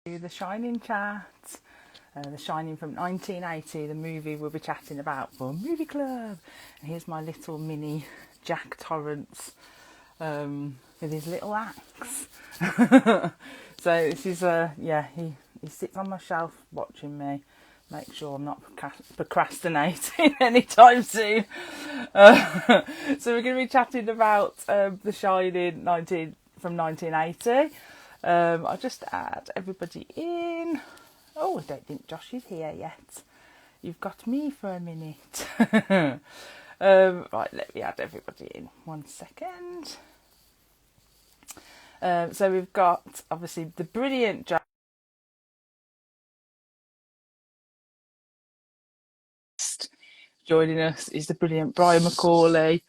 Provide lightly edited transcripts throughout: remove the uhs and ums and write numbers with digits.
The Shining chat. The Shining from 1980, the movie we'll be chatting about for Movie Club. And here's my little mini Jack Torrance with his little axe. So this is, he sits on my shelf watching me. Make sure I'm not procrastinating anytime soon. So we're going to be chatting about The Shining from 1980. I'll just add everybody in. Oh, I don't think Josh is here yet. You've got me for a minute. Right, let me add everybody in. 1 second. So we've got, obviously, the brilliant Jack. Joining us is the brilliant Brian McAuley,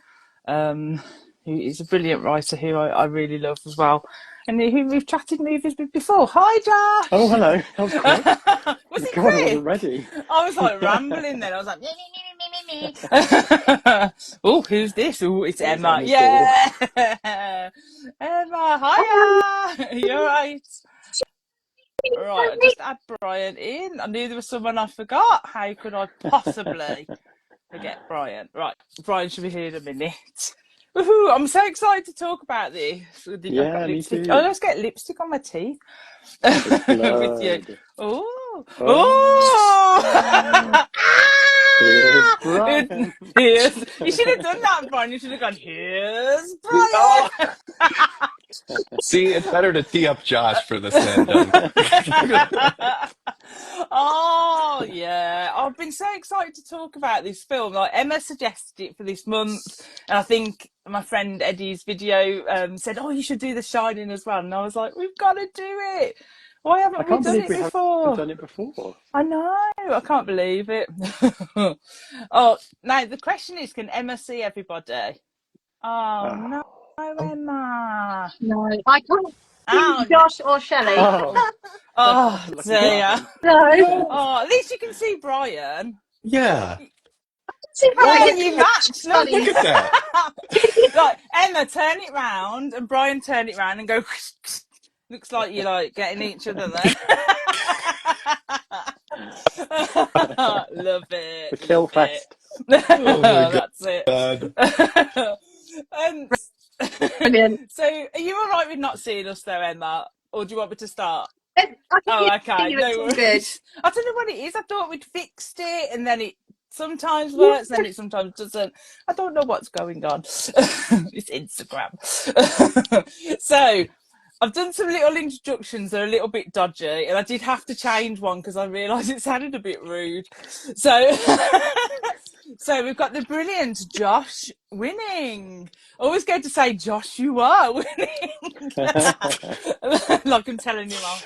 who is a brilliant writer who I really love as well. And who we've chatted movies with before. Hi, Josh! Oh, hello. That was quick. Was it God, quick? I wasn't ready. I was like rambling then. I was like, oh, who's this? Oh, it's Emma. Yeah! Emma, hiya! You alright? Right, I just add Brian in. I knew there was someone I forgot. How could I possibly forget Brian? Right, Brian should be here in a minute. Woohoo! I'm so excited to talk about this. Yeah, me too. Oh, let's get lipstick on my teeth. With you. Oh! Oh! Here's, you should have done that, Brian. You should have gone, here's Brian. See, it's better to tee up Josh for the stand-up. Oh, yeah. I've been so excited to talk about this film. Like, Emma suggested it for this month. And I think my friend Eddie's video said, oh, you should do The Shining as well. And I was like, we've got to do it. Why haven't we done it before? I've done it before. I know. I can't believe it. Oh, now the question is, can Emma see everybody? Oh, no, Emma. No, I can't see Josh or Shelley. Oh, dear. No. Oh, at least you can see Brian. Yeah. Oh, you match. Look at that. Like, Emma, turn it round, and Brian, turn it round and go. Looks like you're like getting each other there. Love it. The kill fest. Oh my That's it. Brilliant. So, are you all right with not seeing us though, Emma? Or do you want me to start? Okay. No worries. I don't know what it is. I thought we'd fixed it, and then it sometimes works, and then it sometimes doesn't. I don't know what's going on. It's Instagram. So, I've done some little introductions that are a little bit dodgy, and I did have to change one because I realised it sounded a bit rude. So, so we've got the brilliant Josh winning. Always go to say, Josh, you are winning. Like I'm telling you off.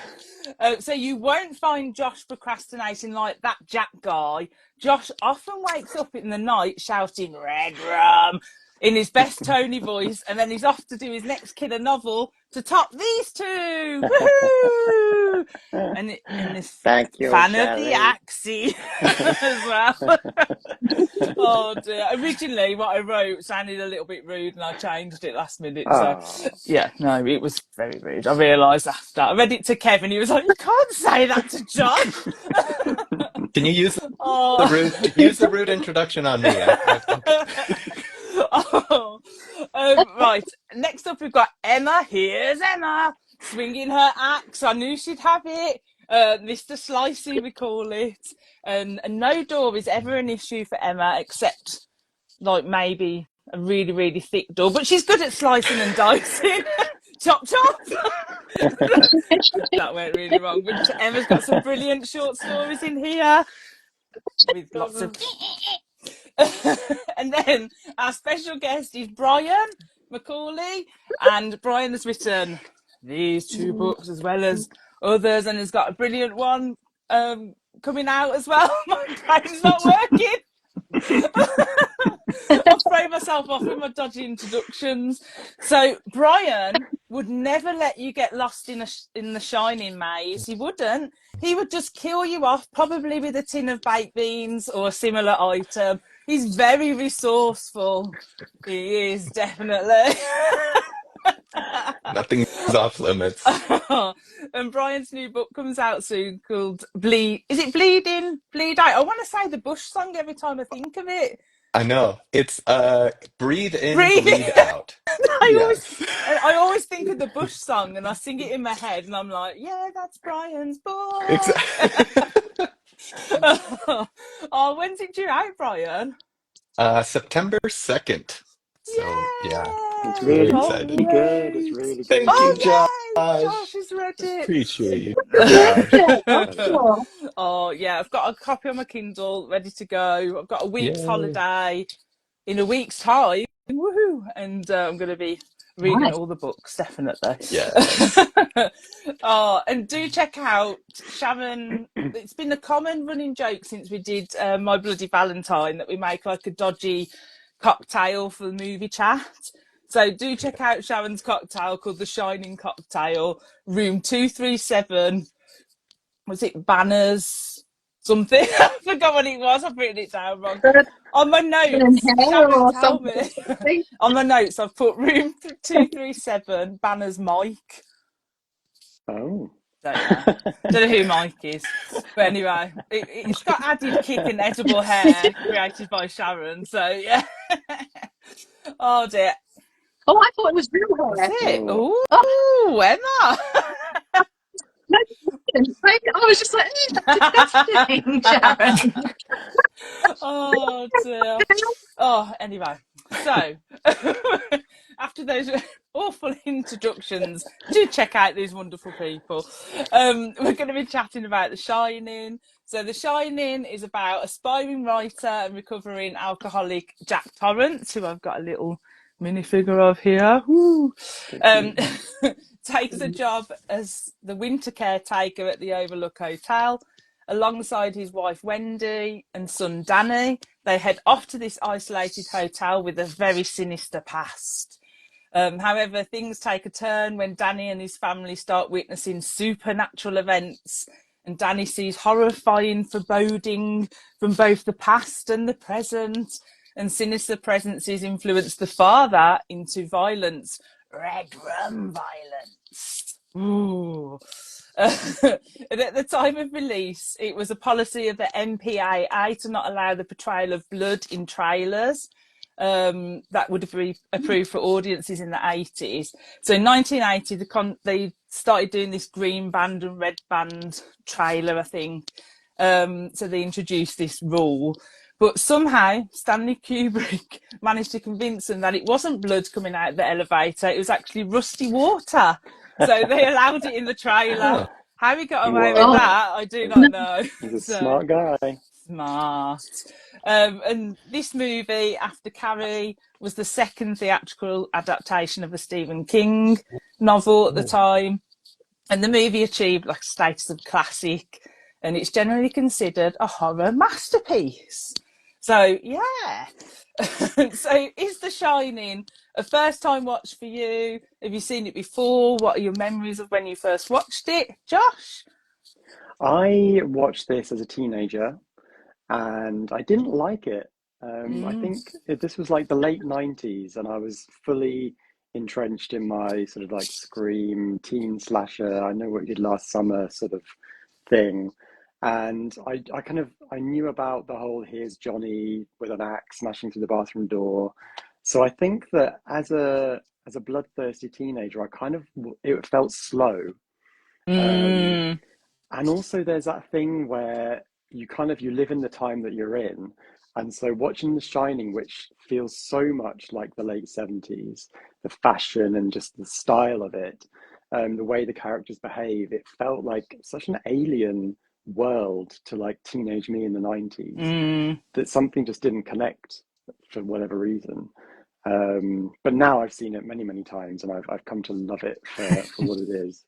So you won't find Josh procrastinating like that Jack guy. Josh often wakes up in the night shouting red rum in his best Tony voice, and then he's off to do his next killer novel to top these two. Woohoo! And this Thank you, fan Shelley. of the Axie as well. Oh dear. Originally what I wrote sounded a little bit rude and I changed it last minute. So yeah, no, it was very rude. I realised after. I read it to Kevin, he was like, you can't say that to John. Can you use the rude introduction on me? Right, next up we've got Emma. Here's Emma swinging her axe. I knew she'd have it. Mr. Slicey, we call it. And no door is ever an issue for Emma, except like maybe a really, really thick door. But she's good at slicing and dicing. Chop, chop. That went really wrong. But Emma's got some brilliant short stories in here with lots of... And then our special guest is Brian McAuley, and Brian has written these two books as well as others, and has got a brilliant one coming out as well. My brain's not working. I'll throw myself off with my dodgy introductions. So Brian would never let you get lost in the Shining maze. He wouldn't. He would just kill you off, probably with a tin of baked beans or a similar item. He's very resourceful. He is, definitely. Nothing's off limits. And Brian's new book comes out soon called Bleed. Is it Bleeding? Bleed Out? I want to say the Bush song every time I think of it. I know. It's breathe in, Breathe in. bleed out. Yes. I always think of the Bush song and I sing it in my head and I'm like, yeah, that's Brian's book. Exactly. Oh, when's it due out, Brian? September 2nd. So yeah, It's very really excited. good. It's really good. Thank you, Josh. Josh has read it. Appreciate you, Brilliant. Josh. Oh, Oh yeah, I've got a copy on my Kindle ready to go. I've got a week's Yay. holiday in a week's time. Woohoo! And I'm going to be reading nice. all the books, definitely. Yes. Oh, and do check out Sharon. It's been a common running joke since we did My Bloody Valentine that we make like a dodgy cocktail for the movie chat. So do check out Sharon's cocktail called the Shining Cocktail, room 237. Was it Banners? Something. I forgot what it was. I've written it down wrong. On my notes, Sharon, tell me. On my notes, I've put room 237, Banners Mike. Oh. Don't know who Mike is. But anyway, it's got added kick and edible hair created by Sharon. So, yeah. Oh, dear. Oh, I thought it was real hair. That's it. Oh, Emma. I was just like, that's disgusting, Sharon. Oh, dear. Oh, anyway. So, after those awful introductions, do check out these wonderful people. We're going to be chatting about The Shining. So The Shining is about aspiring writer and recovering alcoholic Jack Torrance, who I've got a little minifigure of here. Woo. Takes a job as the winter caretaker at the Overlook Hotel. Alongside his wife Wendy and son Danny, they head off to this isolated hotel with a very sinister past. However, things take a turn when Danny and his family start witnessing supernatural events, and Danny sees horrifying foreboding from both the past and the present, and sinister presences influence the father into violence, red rum violence. Ooh. At the time of release, it was a policy of the MPAA to not allow the portrayal of blood in trailers. That would have been approved for audiences in the 80s. So in 1980, they started doing this green band and red band trailer, I think. So they introduced this rule. But somehow Stanley Kubrick managed to convince them that it wasn't blood coming out of the elevator, it was actually rusty water. So they allowed it in the trailer. How he got away with that, I do not know. He's a smart guy. Smart. And this movie, after Carrie, was the second theatrical adaptation of a Stephen King novel at the time. And the movie achieved like status of classic, and it's generally considered a horror masterpiece. So, yeah. So, is The Shining a first-time watch for you? Have you seen it before? What are your memories of when you first watched it? Josh? I watched this as a teenager, and I didn't like it. I think this was like the late 90s, and I was fully entrenched in my sort of like Scream, teen slasher, I know what you did last summer sort of thing. And I knew about the whole here's Johnny with an axe smashing through the bathroom door. So I think that as a bloodthirsty teenager, it felt slow. And also there's that thing where you live in the time that you're in. And so watching The Shining, which feels so much like the late 70s, the fashion and just the style of it, the way the characters behave, it felt like such an alien world to like teenage me in the 90s that something just didn't connect for whatever reason. But now I've seen it many, many times, and I've come to love it for what it is.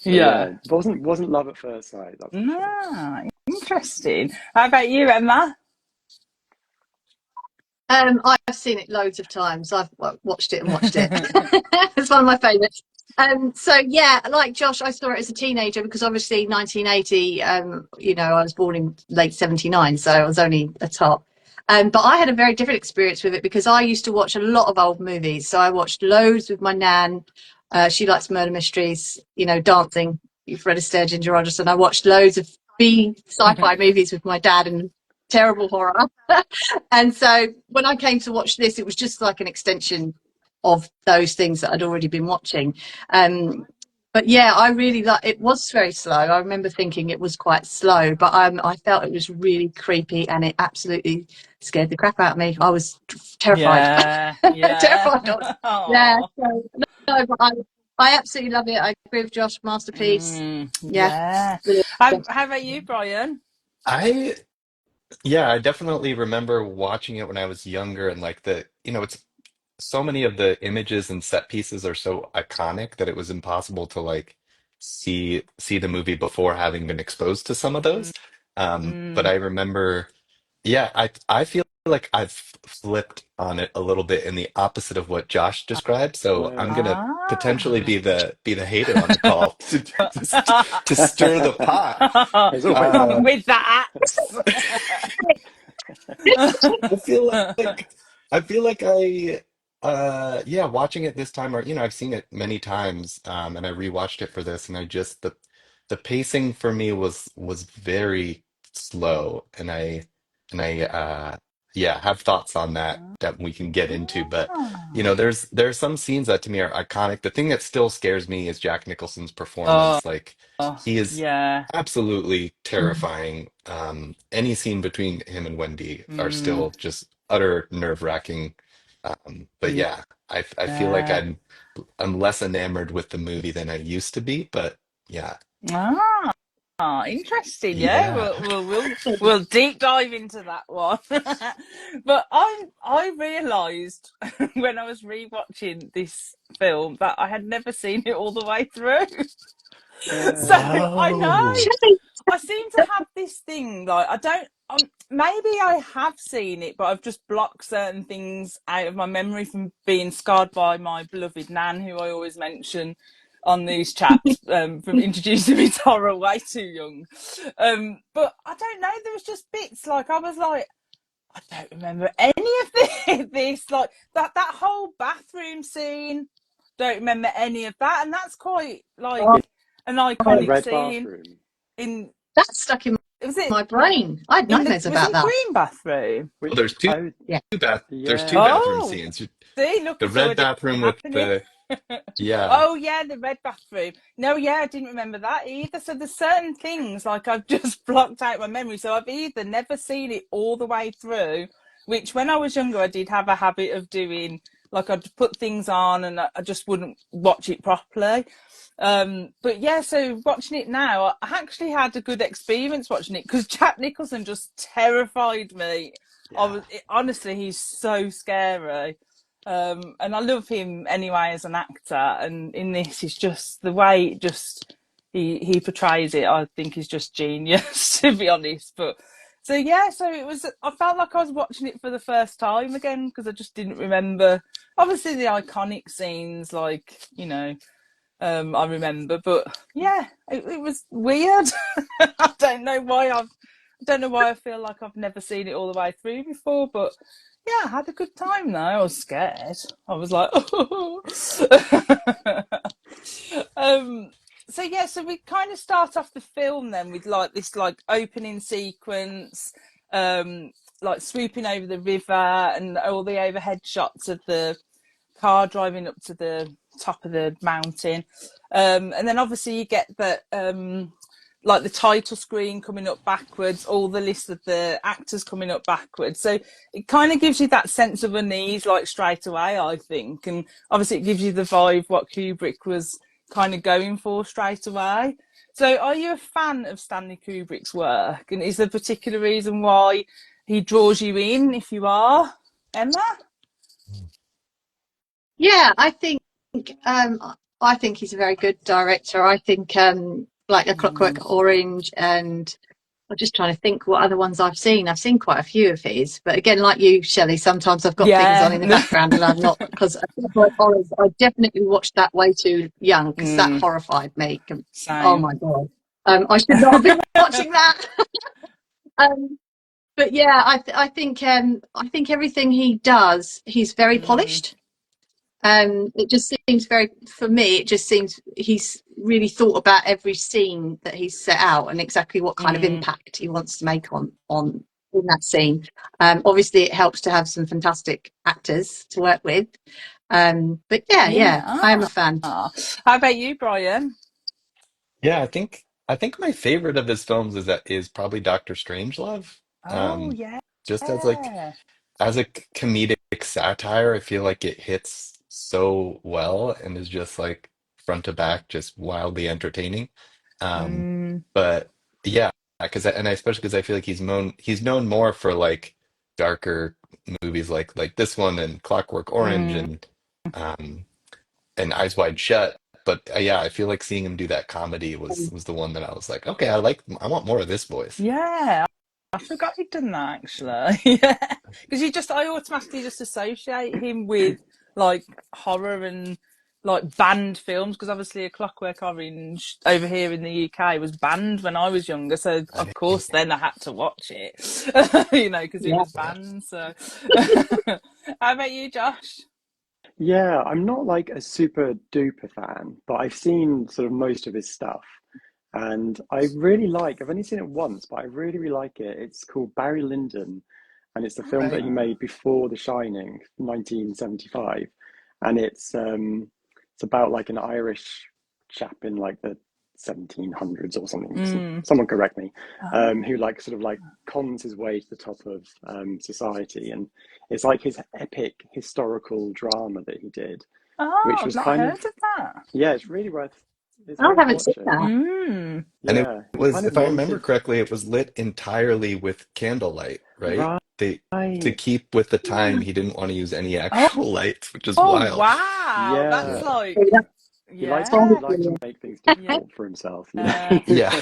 Yeah. It wasn't love at first sight. That's for sure. Interesting. How about you, Emma? I've seen it loads of times. I've watched it and watched it. It's one of my favourites. So yeah, like Josh, I saw it as a teenager because obviously 1980, I was born in late 79, so I was only a tot. But I had a very different experience with it because I used to watch a lot of old movies. So I watched loads with my nan. She likes murder mysteries, you know, dancing. You've read �𝐴𝐻, 𝐻𝐿𝐴, Anderson. I watched loads of B sci-fi movies with my dad and terrible horror. And so when I came to watch this, it was just like an extension of those things that I'd already been watching. But yeah, I really like it. Was very slow. I remember thinking it was quite slow, but I felt it was really creepy, and it absolutely scared the crap out of me. I was terrified. Yeah. Terrified. Yeah. So, no, but I absolutely love it. I agree with Josh. Masterpiece. Yeah. Really. How about you, Brian? I definitely remember watching it when I was younger, and like it's so many of the images and set pieces are so iconic that it was impossible to like see the movie before having been exposed to some of those. But I remember, yeah, I feel like I've flipped on it a little bit in the opposite of what Josh described. So I'm gonna potentially be the hater on the call to stir the pot. There's always that. With the axe. I feel like yeah, watching it this time, or I've seen it many times, and I rewatched it for this, and I just the pacing for me was very slow, and I yeah, have thoughts on that we can get into, but there's some scenes that to me are iconic. The thing that still scares me is Jack Nicholson's Oh, performance. Like, he is yeah. absolutely terrifying. Any scene between him and Wendy are still just utter nerve-wracking. But yeah, I feel like I'm less enamored with the movie than I used to be. But yeah, Interesting. Yeah, yeah. we'll deep dive into that one. But I realised when I was rewatching this film that I had never seen it all the way through. So I know Oh, I seem to have this thing, like I don't. Maybe I have seen it, but I've just blocked certain things out of my memory from being scarred by my beloved Nan, who I always mention on these chats, from introducing me to horror way too young. But I don't know. There was just bits like I was like, I don't remember any of this. Like that whole bathroom scene. Don't remember any of that, and that's quite like an The iconic red scene bathroom. in. That's stuck in Was it my brain. I had nightmares was about it that. green bathroom? well, Which there's two Yeah. there's yeah. two bathroom Oh, scenes. see, look, The it's red already bathroom with happening. the yeah. Oh yeah, the red bathroom. No, yeah, I didn't remember that either. So there's certain things like I've just blocked out my memory. So I've either never seen it all the way through, which when I was younger I did have a habit of doing. Like I'd put things on and I just wouldn't watch it properly. But yeah, so watching it now, I actually had a good experience watching it because Jack Nicholson just terrified me. Yeah. Honestly, he's so scary. And I love him anyway as an actor. And in this, it's just the way it just he portrays it. I think is just genius, to be honest. But so yeah, so it was. I felt like I was watching it for the first time again because I just didn't remember. Obviously, the iconic scenes, like I remember, but yeah, it was weird. I don't know why I feel like I've never seen it all the way through before, but yeah, I had a good time though. I was scared. I was like, oh. So yeah, so we kind of start off the film then with like this like opening sequence, like swooping over the river and all the overhead shots of the car driving up to the top of the mountain, and then obviously you get the like the title screen coming up backwards, all the list of the actors coming up backwards, so it kind of gives you that sense of unease like straight away, I think, and obviously it gives you the vibe what Kubrick was kind of going for straight away. So are you a fan of Stanley Kubrick's work, and is there a particular reason why he draws you in, if you are, Emma? Yeah, I think he's a very good director. I think like A Clockwork Orange, and I'm just trying to think what other ones I've seen. I've seen quite a few of his, but again, like you, Shelley, sometimes I've got things on in the background and I'm not, because I definitely watched that way too young because that horrified me. Same. Oh my God. I should not have been watching that. But yeah, I think everything he does, he's very polished. It just seems for me, it just seems he's really thought about every scene that he's set out and exactly what kind of impact he wants to make on in that scene. Obviously it helps to have some fantastic actors to work with. But yeah, I am a fan. How about you, Brian? Yeah, I think my favorite of his films is probably Doctor Strangelove. Oh yeah. Just as a comedic satire, I feel like it hits so well and is just like front to back, just wildly entertaining. But yeah, and especially because I feel like he's known more for like darker movies like this one and Clockwork Orange um and Eyes Wide Shut. But yeah, I feel like seeing him do that comedy was the one that I was like, okay, I want more of this voice. Yeah, I forgot he'd done that actually. Yeah, because I automatically just associate him with like horror and like banned films. Because obviously, A Clockwork Orange over here in the UK was banned when I was younger. So of course, then I had to watch it, because it was banned. So, how about you, Josh? Yeah, I'm not like a super duper fan, but I've seen sort of most of his stuff. And I've only seen it once, but I really, really like it. It's called Barry Lyndon, and it's the film that he made before The Shining, 1975. And it's about like an Irish chap in like the 1700s or something. Someone correct me. Who like sort of like cons his way to the top of society, and it's like his epic historical drama that he did, which I've was not kind heard of of that. yeah, it's really worth it's I worth haven't seen watching. that. And it Yeah, he was, kind of if I remember wanted correctly, it was lit entirely with candlelight, right? right. To keep with the time, he didn't want to use any Oh, actual lights, which is oh wild. wow, Yeah. that's Yeah, like he liked yeah, to make things yeah. difficult for himself, you know. Yeah.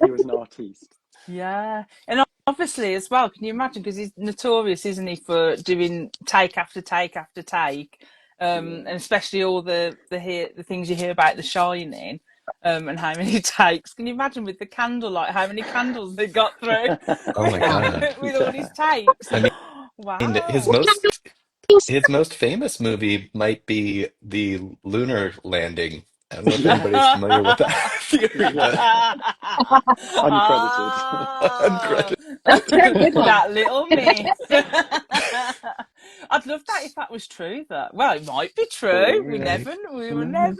He was an artiste. Yeah, and obviously as well, can you imagine? Because he's notorious, isn't he, for doing take after take after take, and especially all the things you hear about The Shining, and how many takes. Can you imagine with the candlelight, how many candles they got through Oh my God. with all his Yeah. takes? I mean, his Wow. most famous movie might be the lunar landing. I don't know if anybody's familiar with that theory, but Uncredited. Ah, uncredited. That's a very good one. that little myth. I'd love that if that was true. It might be true. We Oh, never, we will no. never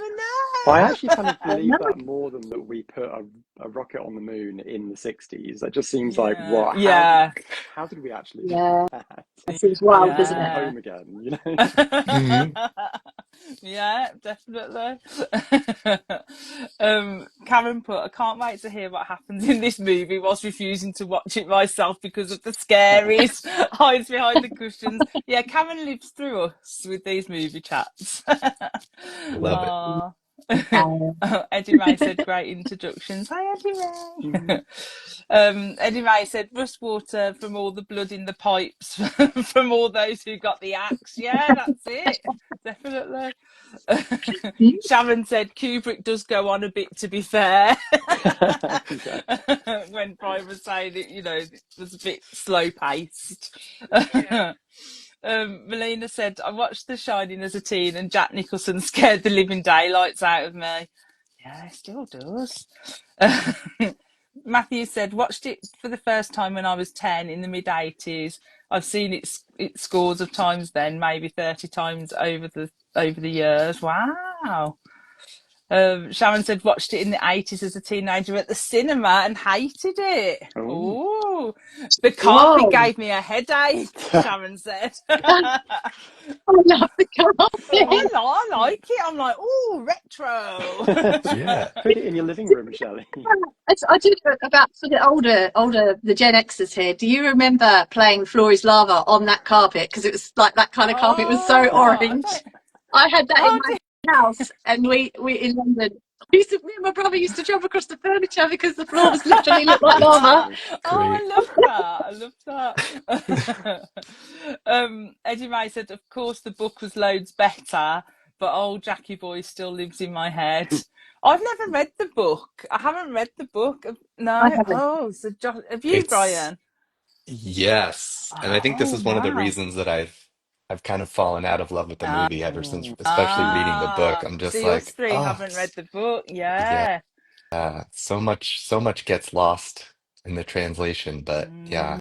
I actually kind of know. believe that more than that we put a rocket on the moon in the 60s. That just seems like, Yeah, what? yeah, How did we actually do Yeah, that? that seems wild, doesn't We're it? yeah. home again, you know? Mhm. Yeah, definitely. Karen put, I can't wait to hear what happens in this movie whilst refusing to watch it myself because of the scaries, hides behind the cushions. Yeah, Karen lives through us with these movie chats. Love it. Aw. Um, Eddie May said, great introductions. Hi, Eddie May. Eddie May said, rust water from all the blood in the pipes from all those who got the axe. Yeah, that's it. Definitely. Sharon said, Kubrick does go on a bit, to be fair. Yeah. When Brian was saying it was a bit slow paced. Melina said, I watched The Shining as a teen and Jack Nicholson scared the living daylights out of me. Yeah, it still does. Matthew said, watched it for the first time when I was 10 in the mid 80s. I've seen it scores of times then, maybe 30 times over the years. Wow. Sharon said, watched it in the 80s as a teenager at the cinema and hated it. Oh. Oh, the carpet Whoa! gave me a headache, Sharon said. I love the carpet. I like it. I'm like, oh, retro. Yeah. Put it in your living room, Shelley. I do about for the older the Gen Xers here. Do you remember playing Floor is Lava on that carpet? Because it was like that kind of carpet was so orange. I had that in my house, and we in London. Me and my brother used to jump across the furniture because the floor was literally looked like lava. Oh, Great. I love that. Eddie May said, of course, the book was loads better, but old Jackie Boy still lives in my head. I've never read the book. I haven't read the book. I No. haven't. Oh, so Josh, have you, It's Brian? Yes. And I think this Oh, is one of the wow. reasons that I've I've kind of fallen out of love with the movie ever since, especially reading the book. I'm just See, us like, three oh, haven't read the book. yeah, Yeah. so much gets lost in the translation, but yeah.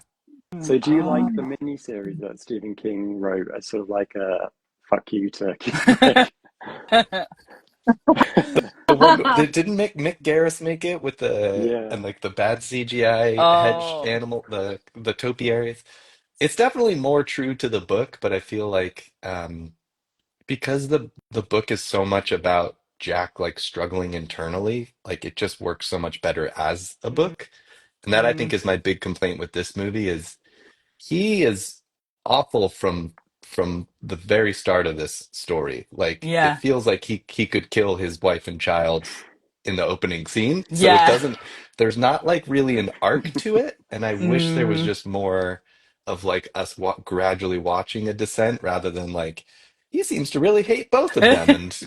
So do you Oh. like the mini-series that Stephen King wrote as sort of like a fuck you to Kubrick? The one didn't Mick Garris make it with the Yeah. and like the bad CGI hedge Oh. animal, the topiaries. It's definitely more true to the book, but I feel like because the book is so much about Jack like struggling internally, like it just works so much better as a book. And that I think Mm. is my big complaint with this movie is he is awful from the very start of this story. Like it Yeah. feels like he could kill his wife and child in the opening scene. So it Yeah. doesn't, there's not like really an arc to it. And I wish there was Mm. just more of like us gradually watching a descent rather than like he seems to really hate both of them and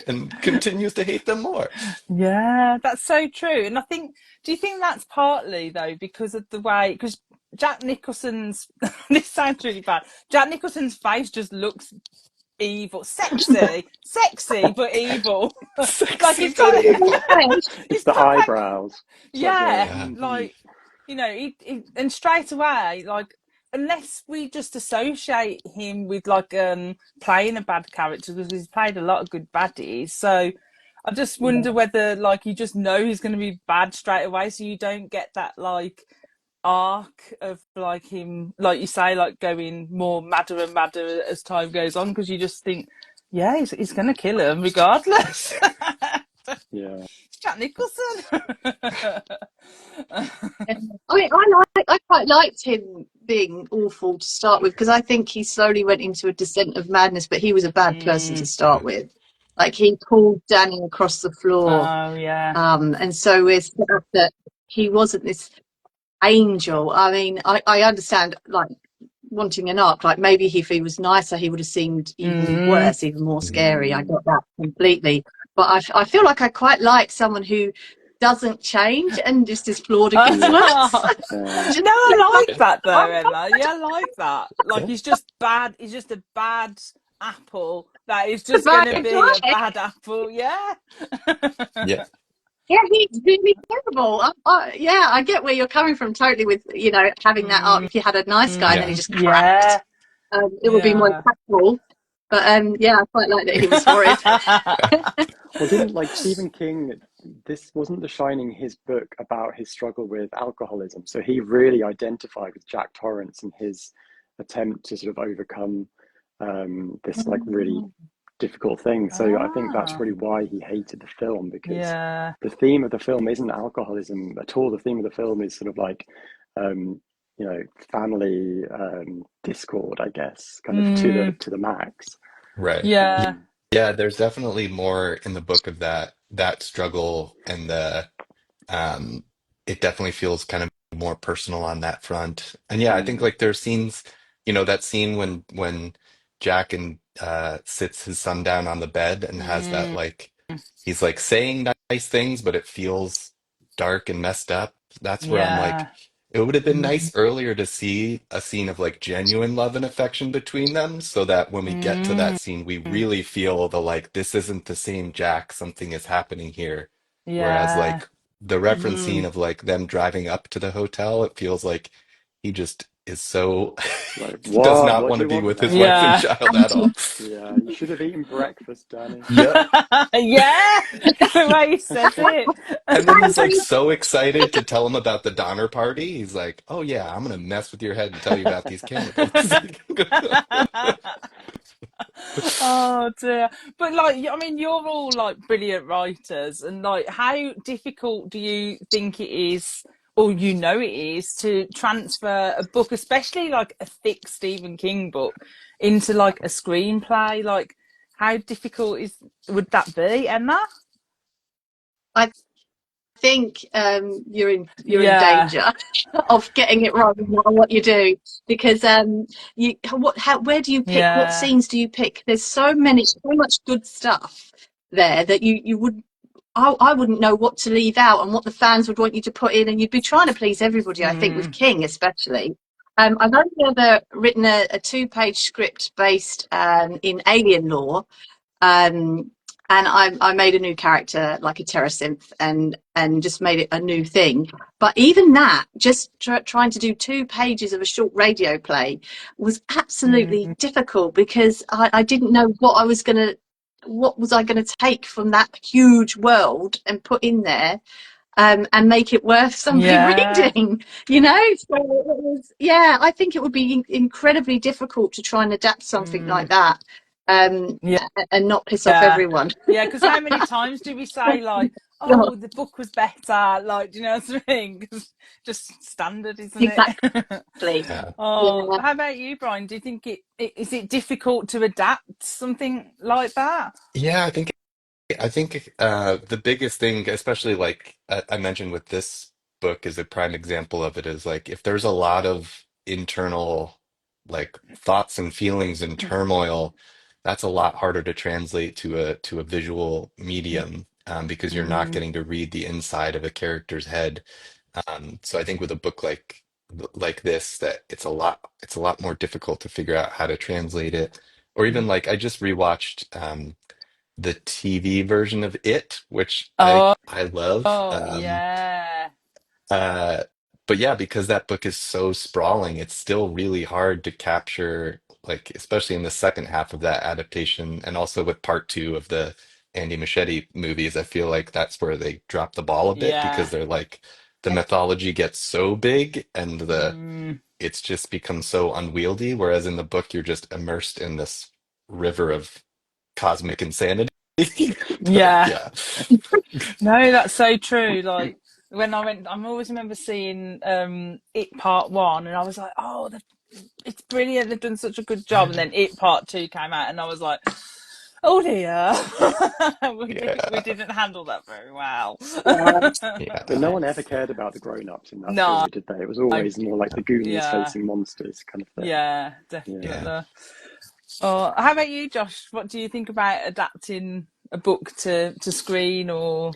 and continues to hate them more. Yeah, that's so true. And I think, do you think that's partly though because of the way, because Jack Nicholson's, this sounds really bad, Jack Nicholson's face just looks evil, sexy, but evil. Like Sexy he's but kind of, evil. It's he's the proper, eyebrows. It's like yeah, Yeah. like, you know, and straight away, like, unless we just associate him with like playing a bad character, because he's played a lot of good baddies. So I just wonder whether like you just know he's going to be bad straight away, so you don't get that like arc of like him, like you say, like going more madder and madder as time goes on, because you just think, yeah, he's going to kill him regardless. Yeah. It's Jack Nicholson. I quite liked him being awful to start with, because I think he slowly went into a descent of madness, but he was a bad person to start with. Like he pulled Danny across the floor, Oh yeah. and so we're set up that he wasn't this angel. I mean, I understand like wanting an arc, like maybe if he was nicer he would have seemed even worse, even more scary. I got that completely, but I feel like I quite like someone who doesn't change and just is flawed and gets worse. No, I like that though, I'm Emma. Yeah, I like that. Like Yeah. he's just bad. He's just a bad apple that is not just bad, gonna be a right? bad apple. Yeah. Yeah. Yeah, he's really terrible. Yeah, I get where you're coming from totally with, you know, having that arc. If you had a nice guy and then he just cracked, Yeah. it would be more Yeah. impactful. But yeah, I quite like that he was horrid. Well, didn't like Stephen King, this wasn't The Shining his book about his struggle with alcoholism. So he really identified with Jack Torrance and his attempt to sort of overcome this like really difficult thing. So I think that's really why he hated the film, because Yeah. the theme of the film isn't alcoholism at all. The theme of the film is sort of like, you know, family discord, I guess, kind of to the max. Right. Yeah. Yeah, there's definitely more in the book of that struggle and the it definitely feels kind of more personal on that front. And yeah, I think like there's scenes, you know, that scene when Jack and sits his son down on the bed and has that like he's like saying nice things, but it feels dark and messed up. That's where I'm like, Yeah. it would have been nice earlier to see a scene of like genuine love and affection between them, so that when we get to that scene, we really feel the like, this isn't the same Jack, something is happening here. Whereas Yeah. like the reference scene of like them driving up to the hotel, it feels like he just is so Like, does what? not What want do to you be want with his wife now? and Yeah. child at all. Yeah, you should have eaten breakfast, Danny. Yep. Yeah. The way he says it. And then he's like so excited to tell him about the Donner Party. He's like, "Oh yeah, I'm gonna mess with your head and tell you about these cannibals." Oh dear. But like, I mean, you're all like brilliant writers, and like, how difficult do you think it is, or you know it is, to transfer a book, especially like a thick Stephen King book, into like a screenplay? Like, how difficult would that be, Emma? I think you're in Yeah. danger of getting it wrong no matter what you do, because where do you pick, what Yeah. scenes do you pick? There's so much good stuff there that you would I wouldn't know what to leave out and what the fans would want you to put in, and you'd be trying to please everybody, I think, with King especially. I've only ever written a 2-page script based in alien lore. And I made a new character, like a 𝐿𝐴 and just made it a new thing. But even that, just trying to do 2 pages of a short radio play was absolutely difficult, because I didn't know what I was gonna take from that huge world and put in there, and make it worth somebody reading, you know. So it was, I think it would be incredibly difficult to try and adapt something like that, and not piss off everyone. Because how many times do we say, like, oh, the book was better, like, do you know what I mean? 'Cause just standard, isn't it? Exactly. How about you, Brian? Do you think is it difficult to adapt something like that? Yeah, I think the biggest thing, especially like I mentioned with this book, is a prime example of it, is like if there's a lot of internal like thoughts and feelings and turmoil, that's a lot harder to translate to a visual medium, because you're not getting to read the inside of a character's head. So I think with a book like this, that it's a lot more difficult to figure out how to translate it. Or even like I just rewatched the TV version of It, which I Oh, I love. oh, yeah. Uh, but yeah, because that book is so sprawling, it's still really hard to capture, like especially in the second half of that adaptation, and also with part two of the Andy Muschietti movies. I feel like that's where they drop the ball a bit, because Yeah. they're like the mythology gets so big and the it's just become so unwieldy. Whereas in the book, you're just immersed in this river of cosmic insanity. But Yeah. yeah. No, that's so true. Like when I went, I always remember seeing It Part One, and I was like, oh, it's brilliant. They've done such a good job. And then It Part Two came out, and I was like, oh dear, we Yeah. didn't handle that very well. But Yeah. no one ever cared about the grown-ups in that No, story, did they? It was always more like the Goonies yeah, facing monsters kind of thing. yeah, Yeah. definitely. Oh, how about you, Josh? What do you think about adapting a book to screen or?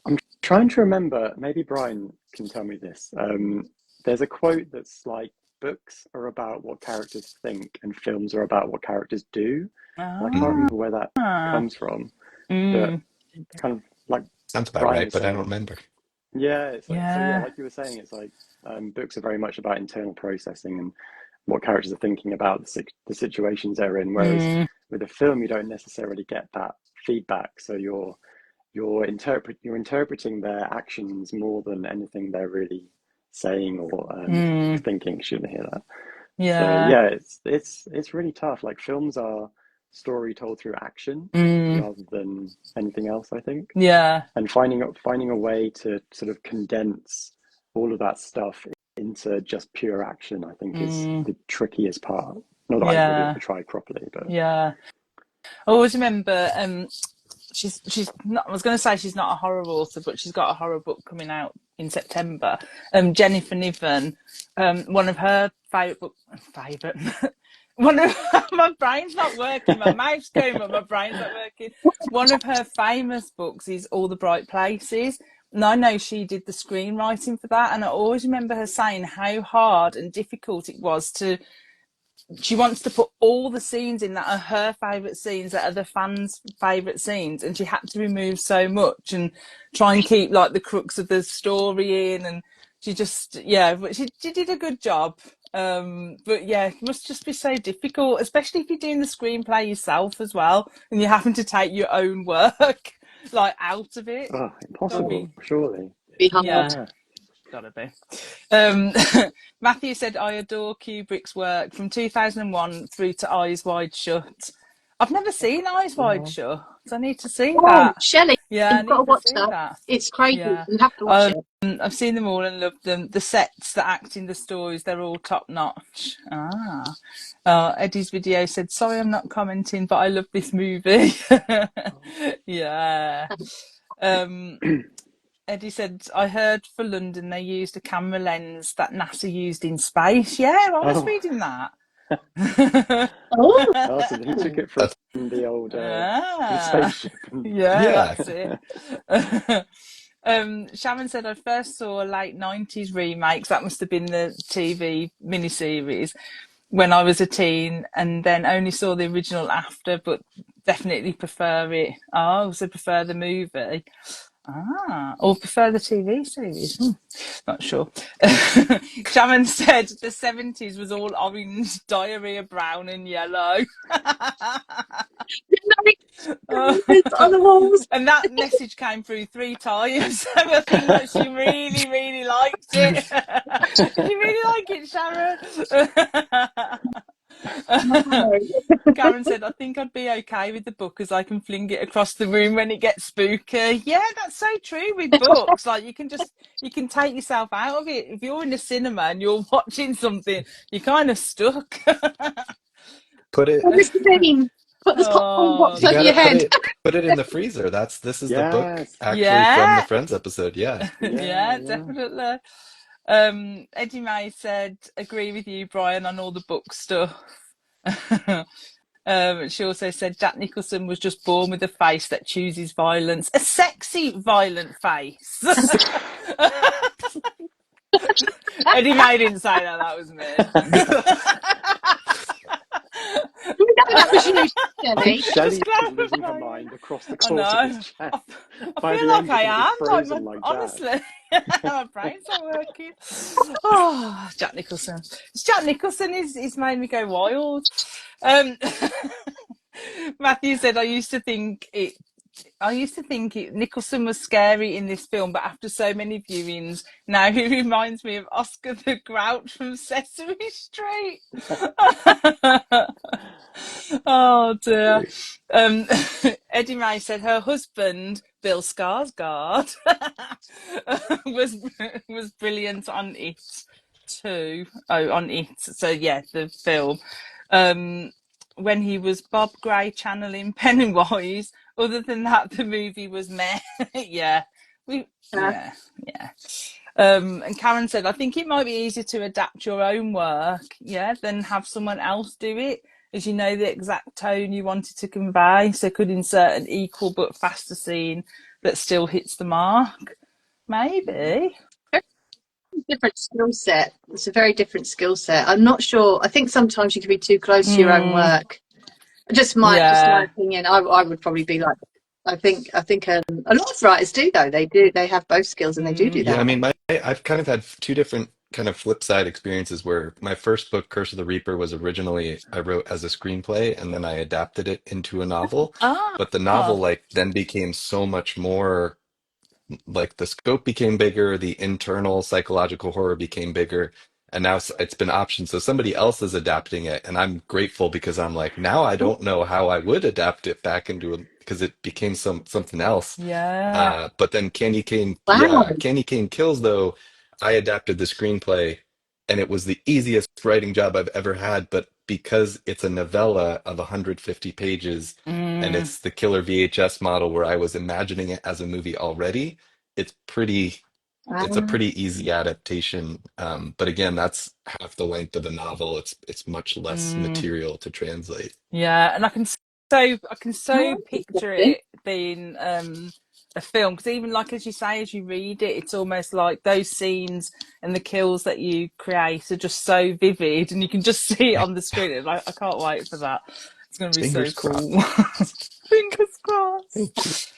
I'm trying to remember, maybe Brian can tell me this. There's a quote that's like, books are about what characters think and films are about what characters do. And I can't Mm, remember where that comes from, but Mm, kind of like sounds about Brian right, was but I saying, don't remember. yeah, it's like, so yeah, yeah. like you were saying, it's like books are very much about internal processing and what characters are thinking about the situations they're in. Whereas Mm, with a film, you don't necessarily get that feedback. So you're interpreting their actions more than anything they're really saying or mm, thinking. Shouldn't hear that. So yeah. yeah, it's really tough. Like films are story told through action Mm, rather than anything else, I think. yeah. And finding a way to sort of condense all of that stuff into just pure action, I think, is Mm, the trickiest part. Not that I've really yeah. ever tried properly, but Yeah. I always remember she's not, I was going to say she's not a horror author, but she's got a horror book coming out in September. Jennifer Niven, one of her favorite one of my brain's not working, my mouth's going but my brain's not working. One of her famous books is All the Bright Places. And I know she did the screenwriting for that, and I always remember her saying how hard and difficult it was to she wants to put all the scenes in that are her favourite scenes, that are the fans' favourite scenes, and she had to remove so much and try and keep like the crux of the story in. And she just, but she did a good job. But yeah, it must just be so difficult, especially if you're doing the screenplay yourself as well, and you're having to take your own work like out of it. oh, Gotta impossible, be, surely. Be hard. yeah, Yeah. gotta be. Matthew said, I adore Kubrick's work from 2001 through to Eyes Wide Shut. I've never seen Eyes Wide Oh, Shut, so I need to see Oh, that. Shelley, Yeah, I you've got to need to watch see that. that. It's crazy. Yeah. You have to watch it. I've seen them all and loved them. The sets, the acting, the stories, they're all top notch. Eddie's video said, sorry I'm not commenting, but I love this movie. Yeah. Um, Eddie said, I heard for London they used a camera lens that NASA used in space. Yeah, I was oh, reading that. Oh, oh, so he took it from That's, the old the Ah, spaceship and yeah, yeah. that's it. Sharon said, I first saw late 90s remakes. That must have been the TV miniseries when I was a teen, and then only saw the original after, but definitely prefer it. Oh, so prefer the movie. Or prefer the TV series. Not sure. Shaman said the 70s was all orange, diarrhea, brown and yellow. On the walls. And that message came through 3 times. So I think that she really, really liked it. Did you really like it, Sharon? Karen said, I think I'd be okay with the book as I can fling it across the room when it gets spooky. Yeah, that's so true with books. Like you can take yourself out of it. If you're in the cinema and you're watching something, you're kind of stuck. Put it. What does it mean? Put this popcorn box You over gotta your head. put it in the freezer. This is the book Yes. actually from the Yeah. Friends episode. Yeah. Yeah, definitely. Eddie May said, agree with you, Brian, on all the book stuff. She also said Jack Nicholson was just born with a face that chooses violence, a sexy, violent face. Eddie May didn't say that. That was me. That was you, Shelley. Shelley is losing her mind across the course of this chat. I By feel the like end, I you're going to be am. frozen like Jack. Honestly, my brain's not working. Oh, Jack Nicholson. Jack Nicholson is made me go wild. Matthew said, I used to think Nicholson was scary in this film, but after so many viewings, now he reminds me of Oscar the Grouch from Sesame Street. Oh dear. Eddie May said her husband, Bill Skarsgård, was brilliant on it too. Oh, on it. So yeah, the film. When he was Bob Gray channeling Pennywise. Other than that, the movie was meh. Yeah. Yeah. And Karen said, I think it might be easier to adapt your own work, than have someone else do it, as you know the exact tone you wanted to convey, so could insert an equal but faster scene that still hits the mark. Maybe. Different skill set. It's a very different skill set. I'm not sure. I think sometimes you can be too close to your own work. Just my opinion. I would probably be like, I think a lot of writers do though. They have both skills and they do that. Yeah, I mean, I've kind of had 2 different kind of flip side experiences where my first book, Curse of the Reaper, was originally I wrote as a screenplay and then I adapted it into a novel. But the novel then became so much more like the scope became bigger, the internal psychological horror became bigger, and now it's been optioned. So somebody else is adapting it, and I'm grateful because I'm like, now I don't know how I would adapt it back into because it became something else. Yeah. But then Candy Cane, Wow. Candy Cane Kills, though, I adapted the screenplay, and it was the easiest writing job I've ever had. But because it's a novella of 150 pages, and it's the killer VHS model where I was imagining it as a movie already, it's a pretty easy adaptation. But again, that's half the length of a novel. It's much less material to translate. Yeah, and I can so picture it being a film, because even like as you say, as you read it, it's almost like those scenes and the kills that you create are just so vivid, and you can just see it on the screen. And I can't wait for that. It's going to be Fingers so cool. Fingers crossed.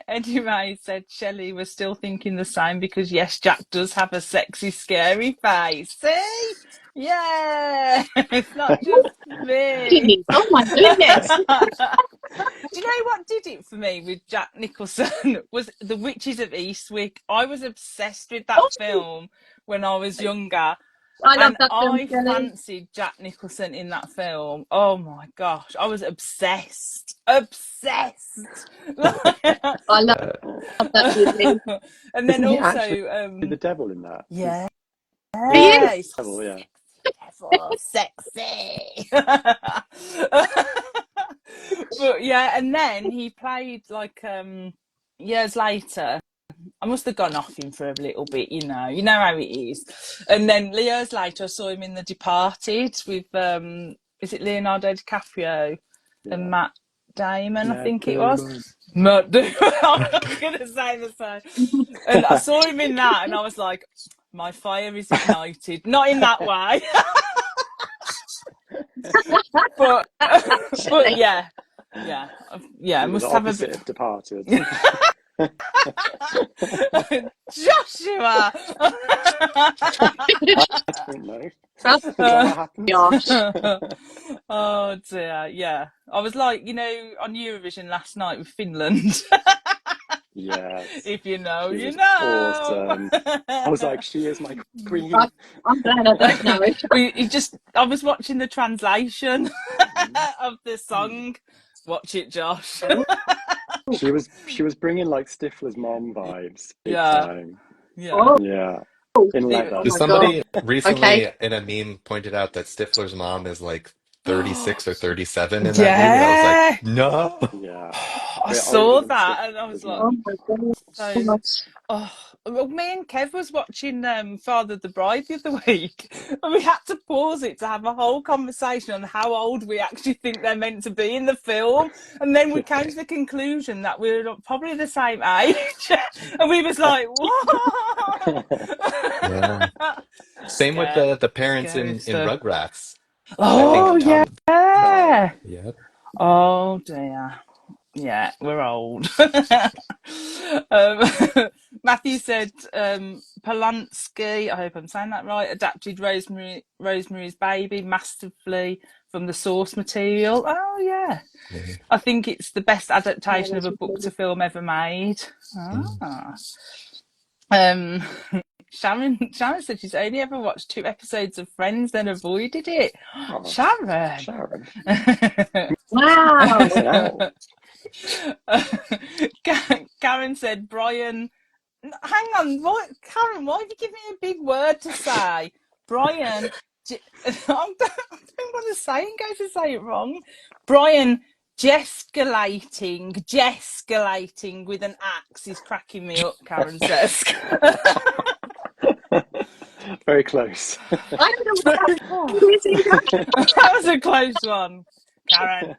Eddie Ray said Shelley was still thinking the same because yes, Jack does have a sexy, scary face. See? Yeah, it's not just me. Oh my goodness. Do you know what did it for me with Jack Nicholson was The Witches of Eastwick. I was obsessed with that film when I was younger. I love And that film, I Shelley. fancied Jack Nicholson in that film. Oh my gosh, I was obsessed. Obsessed. I love that movie. And then Isn't he also actually the devil in that? yeah. He is. He's Devil, yeah. devil, sexy. But yeah, and then he played like years later. I must have gone off him for a little bit, you know how it is. And then years later, I saw him in The Departed with is it Leonardo DiCaprio and Matt Damon, I Matt think it Damon. was. Matt Damon. I'm not going to say the same. And I saw him in that, and I was like, my fire is ignited. Not in that way. but yeah. Yeah. Yeah. I You were the must have a opposite bit. of Departed. Joshua! I don't know. Is that what happened? Gosh. Oh dear, yeah. I was like, you know, on Eurovision last night with Finland. Yes. If you know, She you was know. awesome. I was like, she is my queen. I'm glad I don't know it. I was watching the translation of the song. Watch it, Josh. She was bringing like Stifler's mom vibes big Yeah. time. Yeah. Oh, Yeah. In leather. my Somebody God. recently Okay. in a meme pointed out that Stifler's mom is like 36 or 37 in that movie. Yeah. I was like, no. Yeah. I Bit saw older than that and I was Stifler's like, Oh mum. my God. so. Oh, well, me and Kev was watching Father of the Bride the other week, and we had to pause it to have a whole conversation on how old we actually think they're meant to be in the film, and then we came to the conclusion that we were probably the same age, and we was like, what? Yeah. Same with the parents in stuff. Rugrats. I Oh think yeah. Tom. Yeah. Oh dear. Yeah, we're old. Matthew said Polanski, I hope I'm saying that right, adapted Rosemary's Baby masterfully from the source material. Oh yeah. I think it's the best adaptation of a book to film ever made. Sharon said she's only ever watched 2 episodes of Friends, then avoided it. Oh, Sharon. Wow. Missing out. Karen said, Brian. Hang on, what, Karen? Why have you given me a big word to say, Brian? I don't want to say in case I say it wrong. Brian, 𝐤𝐵𝐺escalating with an axe is cracking me up. Karen says. Very close. I don't know what that That was a close one, Karen.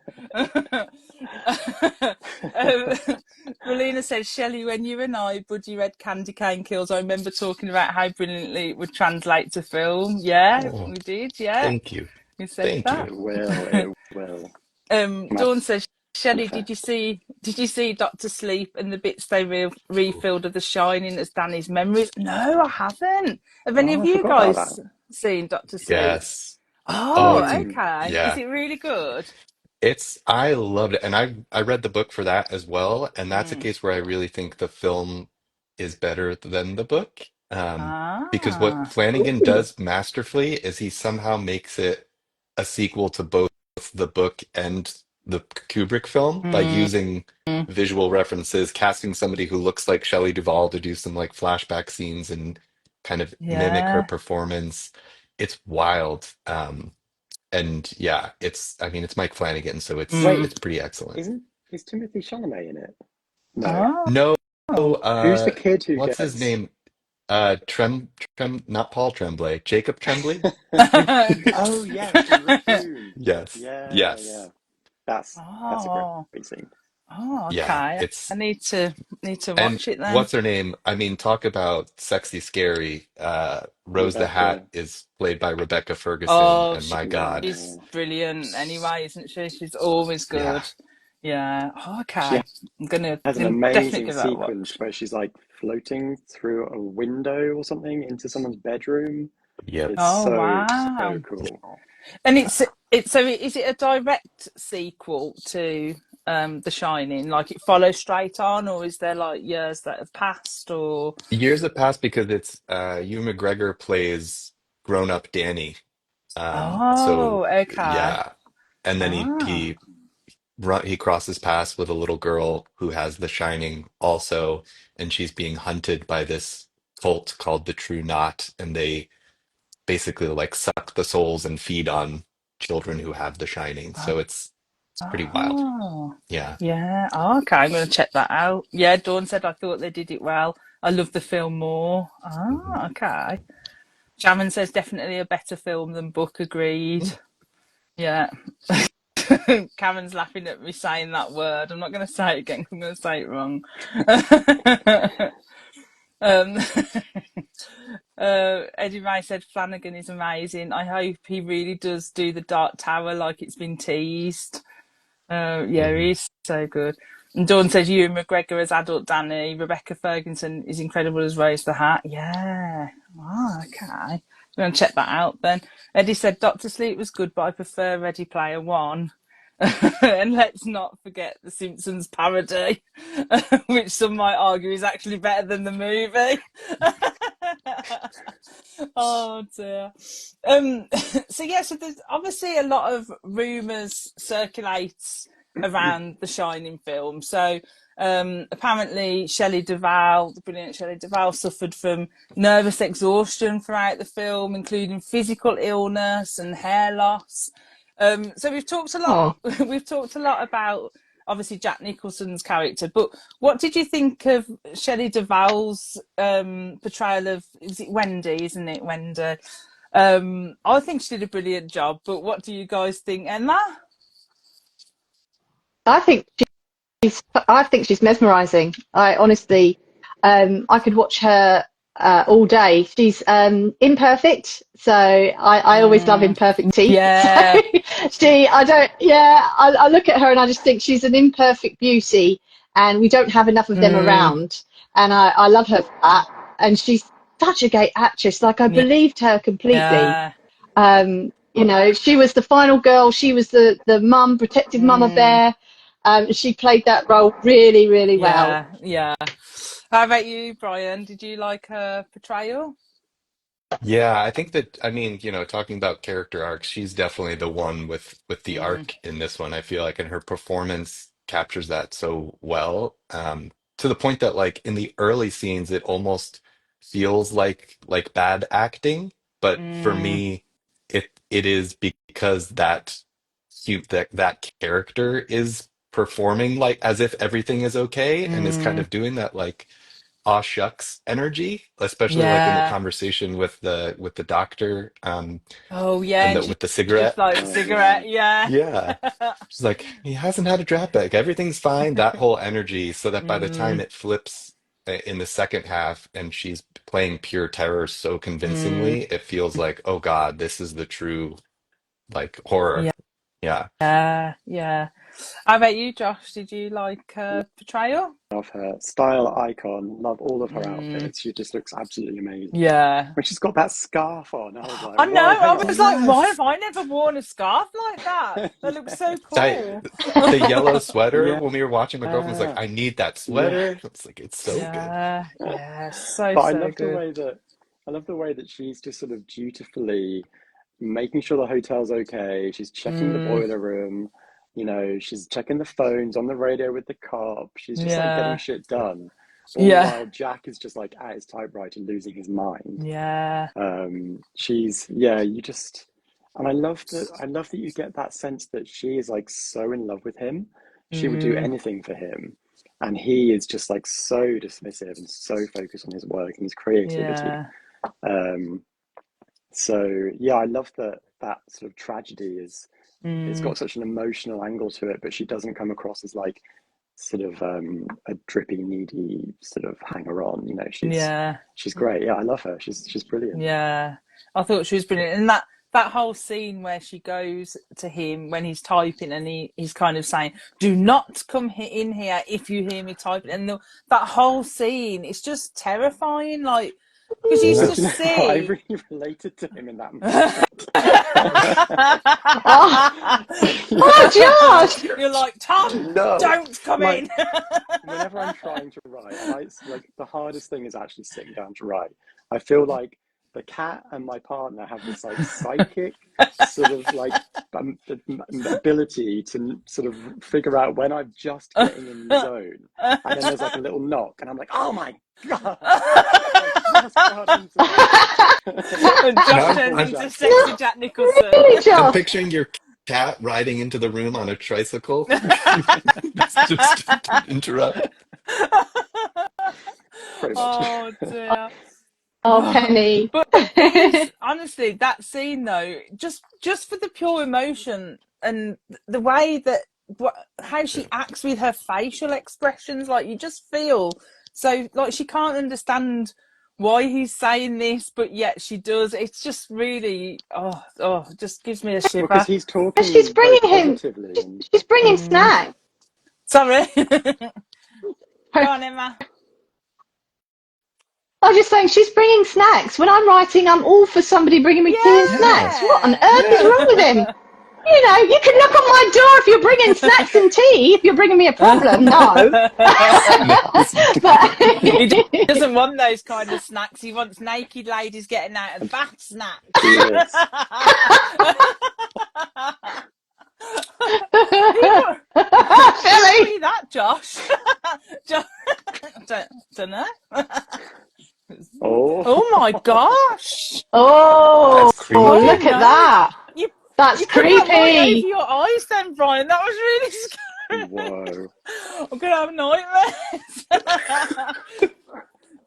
Relina says, Shelley, when you and I, Buddy, read Candy Cane Kills, I remember talking about how brilliantly it would translate to film. Yeah, we did. Yeah, Thank you. we said Thank that. It will. Dawn says, Shelley, did you see Doctor Sleep and the bits they refilled of The Shining as Danny's memories? No, I haven't. Have any of I you forgot about guys seen Doctor Sleep? Yes. Oh, it's okay. yeah. Is it really good? I loved it, and I read the book for that as well, and that's a case where I really think the film is better than the book. Because what Flanagan does masterfully is he somehow makes it a sequel to both the book and the Kubrick film by using visual references, casting somebody who looks like Shelley Duvall to do some like flashback scenes and kind of mimic her performance. It's wild. And yeah, it's Mike Flanagan, so it's pretty excellent. Is Timothy Chalamet in it? No. Oh. No, Who's the kid who what's gets his name? Not Paul Tremblay, Jacob Tremblay? Oh yes, in Room. Yes. Yeah. Yes. That's a great scene. Oh, Yeah, okay. I need to and watch it then. what's her name? I mean, talk about sexy scary. Rose the Hat Rebecca. is played by Rebecca Ferguson, Oh, and my God. she's brilliant anyway, isn't she? She's always Yeah. good. Yeah. Oh, She okay. I'm gonna has an definitely amazing give that a sequence watch. where she's like floating through a window or something into someone's bedroom. Yep. It's Oh, so wow. cool. And is it a direct sequel to The Shining? Like it follows straight on, or is there like years that have passed, or Years have passed because it's Ewan McGregor plays grown-up Danny. Oh, So okay. yeah, and then Ah. he crosses paths with a little girl who has the Shining also, and she's being hunted by this cult called the True Knot, and they basically like suck the souls and feed on children who have the Shining. So it's pretty wild. Oh, Yeah. yeah. Oh, okay, I'm going to check that out. Yeah, Dawn said I thought they did it well. I love the film more. Mhm. Oh, okay. Shaman says definitely a better film than book. Agreed. Yeah. Karen's laughing at me saying that word. I'm not going to say it again 'cause I'm going to say it wrong. um, Eddie Ray said Flanagan is amazing. I hope he really does do the Dark Tower like it's been teased. Yeah, he's so good. And Dawn says Ewan McGregor as adult Danny. Rebecca Ferguson is incredible as Rose the Hat. Yeah. Oh, okay. I'm going to check that out then. Eddie said Doctor Sleep was good, but I prefer Ready Player One. And let's not forget the Simpsons parody, which some might argue is actually better than the movie. Oh dear. So there's obviously a lot of rumours circulates around the Shining film. So apparently Shelley Duvall, the brilliant Shelley Duvall, suffered from nervous exhaustion throughout the film, including physical illness and hair loss. So we've talked a lot. Oh. We've talked a lot about obviously Jack Nicholson's character, but what did you think of Shelley Duvall's portrayal of, is it Wendy, isn't it, Wendy? I think she did a brilliant job, but what do you guys think, Emma? I think she's mesmerising. I honestly, I could watch her all day. She's imperfect, so I always love imperfect teeth. Yeah. So I look at her and I just think she's an imperfect beauty, and we don't have enough of them around. And I love her for that. And she's such a great actress. Like, I believed her completely. Yeah. You know, she was the final girl. She was the mum, protective mama bear. She played that role really, really well. Yeah. How about you, Brian? Did you like her portrayal? Yeah, I think that, I mean, talking about character arcs, she's definitely the one with the arc in this one. I feel like, and her performance captures that so well, to the point that like in the early scenes, it almost feels like bad acting. But for me, it is because that character is performing like as if everything is okay and is kind of doing that like aw shucks energy, especially like in the Yeah. conversation with the doctor, Oh yeah, and and with the just cigarette. like cigarette, yeah. Yeah. She's like, he hasn't had a drop back. Everything's fine. That whole energy, so that by the time it flips in the second half and she's playing pure terror so convincingly, it feels like, oh God, this is the true like horror. Yeah. Yeah. How about you, Josh? Did you like her portrayal? Of her style icon, love all of her outfits. She just looks absolutely amazing. Yeah. When she's got that scarf on, I was like, I know. whoa, hang I on. was like, why have I never worn a scarf like that? That looks so cool. The yellow sweater, Yeah. when we were watching, my girlfriend was like, I need that sweater. It's like, it's so good. Yeah. So But I love the good. way that she's just sort of dutifully making sure the hotel's okay. She's checking the boiler room. She's checking the phones on the radio with the cop. She's just like getting shit done. All the while Jack is just like at his typewriter losing his mind. Yeah. And I love that you get that sense that she is like so in love with him. She would do anything for him. And he is just like so dismissive and so focused on his work and his creativity. I love that sort of tragedy it's got such an emotional angle to it, but she doesn't come across as like sort of a drippy, needy sort of hanger-on. She's great. Yeah, I love her. She's brilliant. Yeah. I thought she was brilliant. And that whole scene where she goes to him when he's typing and he's kind of saying, do not come in here if you hear me typing. And that whole scene, it's just terrifying. Like, because you just see. I really related to him in that moment. Oh, Josh! You're like, Tom, don't come in. Whenever I'm trying to write, it's like the hardest thing is actually sitting down to write. I feel like the cat and my partner have this like psychic sort of like ability to sort of figure out when I'm just getting in the zone, and then there's like a little knock, and I'm like, oh my God. And Josh turns into sexy Jack Nicholson. I'm picturing your cat riding into the room on a tricycle. just to interrupt. Pretty much. Oh dear. Oh, Penny. But it is, honestly, that scene though, just for the pure emotion and the way that how she acts with her facial expressions, like you just feel so like she can't understand why he's saying this, but yet she does. It's just really it just gives me a Well, shiver. because he's But talking she's very bringing him. positively, and She's bringing snacks. Sorry. Go on, Emma. I was just saying, she's bringing snacks. When I'm writing, I'm all for somebody bringing me tea and snacks. What on earth is wrong with him? You know, you can knock on my door if you're bringing snacks and tea. If you're bringing me a problem, no. But He doesn't want those kind of snacks. He wants naked ladies getting out of bath snacks. do this. Who brought you that, Josh? Don't know. Oh my gosh! oh, That's creepy. look at that. That's You put that right creepy. over your eyes then, Brian. That was really scary. Whoa. I'm going to have nightmares.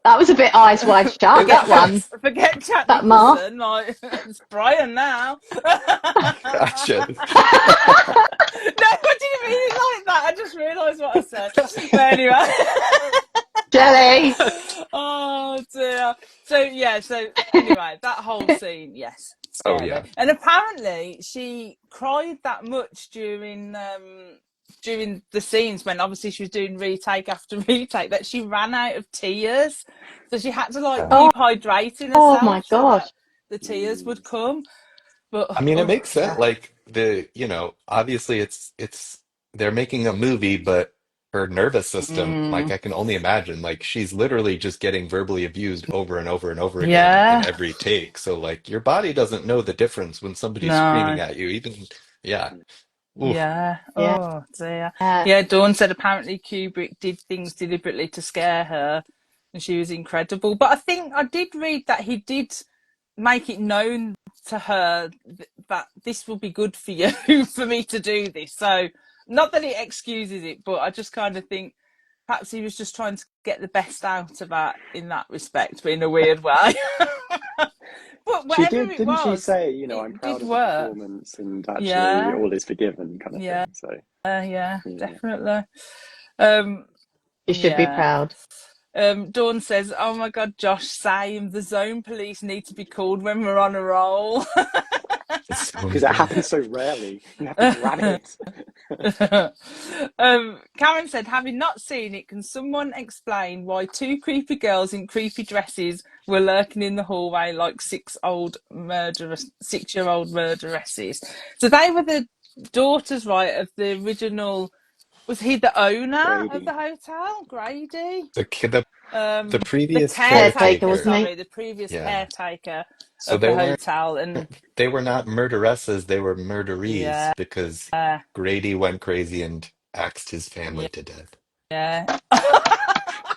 That was a bit eyes wide shut, that one. Forget Jack That Nicholson. Like, it's Brian now. Gotcha. No, I didn't mean it like that. I just realised what I said. But anyway. Jelly. Oh dear. So anyway, that whole scene, yes. Scary. Oh, yeah. And apparently she cried that much during the scenes when obviously she was doing retake after retake that she ran out of tears. So she had to like keep hydrating herself Oh my so gosh. that the tears would come. But I mean, it makes sense. Like obviously they're making a movie, but her nervous system, like I can only imagine, like she's literally just getting verbally abused over and over and over again in every take. So like your body doesn't know the difference when somebody's screaming at you, even, yeah. Oof. Yeah. Oh dear. Yeah, Dawn said apparently Kubrick did things deliberately to scare her and she was incredible. But I think I did read that he did make it known to her that this will be good for you for me to do this. So not that it excuses it, but I just kind of think perhaps he was just trying to get the best out of that in that respect, but in a weird way. But whatever Didn't she say, I'm proud of the performance and actually all is forgiven kind of thing. So definitely. You should be proud. Dawn says, "Oh my God, Josh, same. The zone police need to be called when we're on a roll." Because it happens so rarely. You have to grab it. Karen said, having not seen it, can someone explain why two creepy girls in creepy dresses were lurking in the hallway like 6-year-old murderesses? So they were the daughters, right, of the original. Was he the owner of the hotel, Grady? The previous caretaker, wasn't he? Sorry, the previous caretaker So of the hotel, and they were not murderesses; they were murderees because Grady went crazy and axed his family to death. Yeah.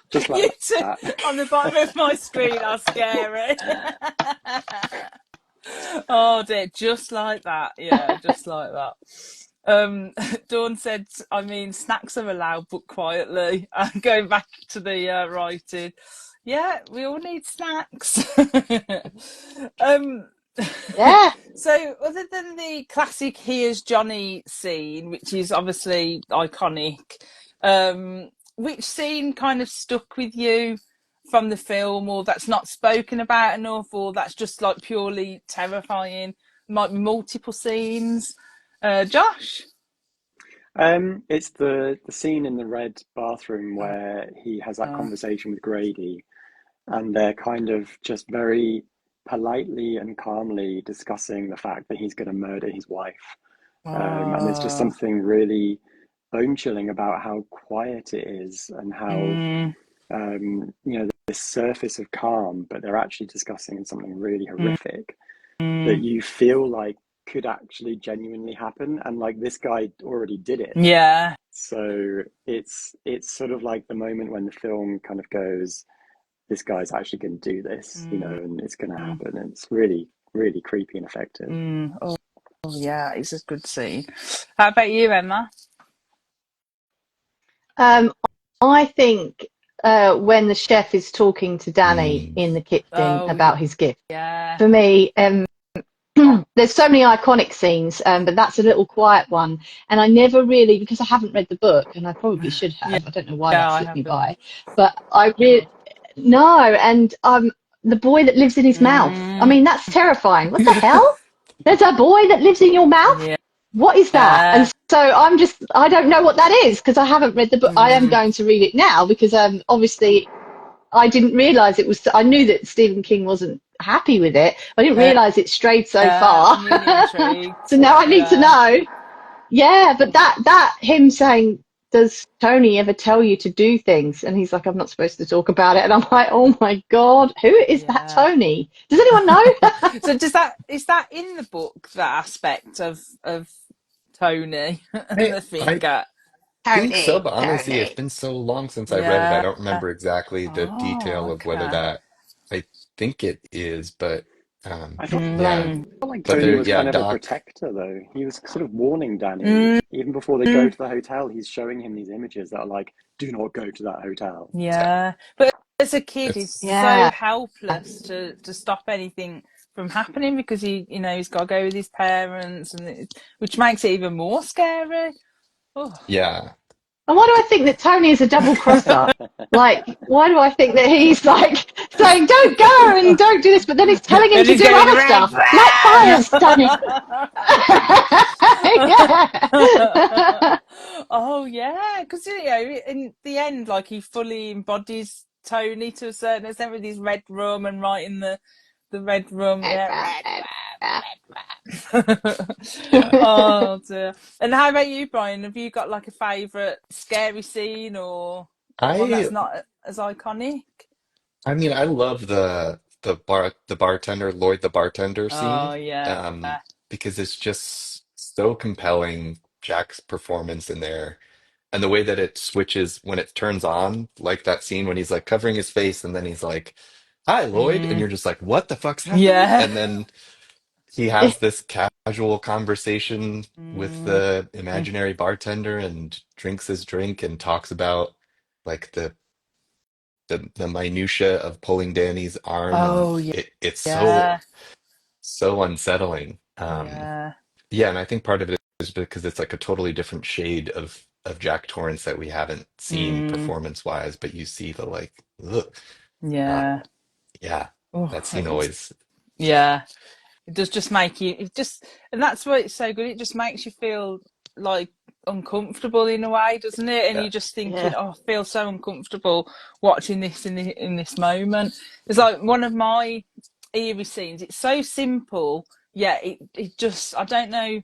Just like you two on the bottom of my screen are scary. Oh dear, just like that. Yeah, just like that. Dawn said, I mean, snacks are allowed, but quietly. Going back to the writing. Yeah, we all need snacks. Yeah. So other than the classic Here's Johnny scene, which is obviously iconic, which scene kind of stuck with you from the film, or that's not spoken about enough, or that's just like purely terrifying? Might be multiple scenes. Josh? It's the scene in the red bathroom where he has that conversation with Grady, and they're kind of just very politely and calmly discussing the fact that he's going to murder his wife. And there's just something really bone-chilling about how quiet it is and how, this surface of calm, but they're actually discussing something really horrific that you feel like could actually genuinely happen. And like this guy already did it. Yeah. So it's sort of like the moment when the film kind of goes, this guy's actually going to do this, and it's going to happen. And it's really, really creepy and effective. Oh, yeah, it's a good scene. How about you, Emma? I think when the chef is talking to Danny in the kitchen about his gift. Yeah. For me, there's so many iconic scenes, but that's a little quiet one. And I never really, because I haven't read the book, and I probably should have. I don't know why that slipped me by. But I really, no, and the boy that lives in his mouth. I mean, that's terrifying. What the hell? There's a boy that lives in your mouth? Yeah. What is that? And so I don't know what that is because I haven't read the book. I am going to read it now because obviously I didn't realise it was, I knew that Stephen King wasn't happy with it. I didn't realise it strayed so far. Really so now I need to know. Yeah, but that him saying, does Tony ever tell you to do things? And he's like, I'm not supposed to talk about it. And I'm like, oh my God, who is that Tony? Does anyone know? So is that in the book, that aspect of Tony and the finger? I think so, but honestly, it's been so long since I read it. I don't remember exactly the detail of whether that, I think it is, but I felt like but Tony there, was yeah, kind of a Doc. protector, though. He was sort of warning Danny. Even before they go to the hotel, he's showing him these images that are like, do not go to that hotel. Yeah. But as a kid, he's Yeah. so helpless to stop anything from happening because he's got to go with his parents, which makes it even more scary. Oh. Yeah. And why do I think that Tony is a double crosser? Like, why do I think that he's like saying, don't go and don't do this, but then he's telling him to do other stuff? Like fire, Tony. Yeah. Oh yeah, because in the end, like he fully embodies Tony to a certain extent with his red rum and writing the red rum. Yeah, red rum. Oh dear. And how about you, Brian? Have you got like a favourite scary scene or one that's not as iconic? I mean, I love the bartender, Lloyd the bartender scene, Oh yeah. because it's just so compelling, Jack's performance in there. And the way that it switches when it turns on, like that scene when he's like covering his face and then he's like, "Hi, Lloyd," and you're just like, "What the fuck's happening?" Yeah. And then he has this casual conversation with the imaginary bartender and drinks his drink and talks about like the minutia of pulling Danny's arm, and Oh yeah. it's Yeah. so unsettling. Yeah. Yeah, and I think part of it is because it's like a totally different shade of Jack Torrance that we haven't seen performance wise, but you see the like, ugh, Yeah. yeah, Oh, that scene always. yeah. It does just make you, and that's why it's so good. It just makes you feel like uncomfortable in a way, doesn't it? And Yeah. you're just thinking, oh, I feel so uncomfortable watching this in this moment. It's like one of my eerie scenes. It's so simple, yeah. It just, I don't know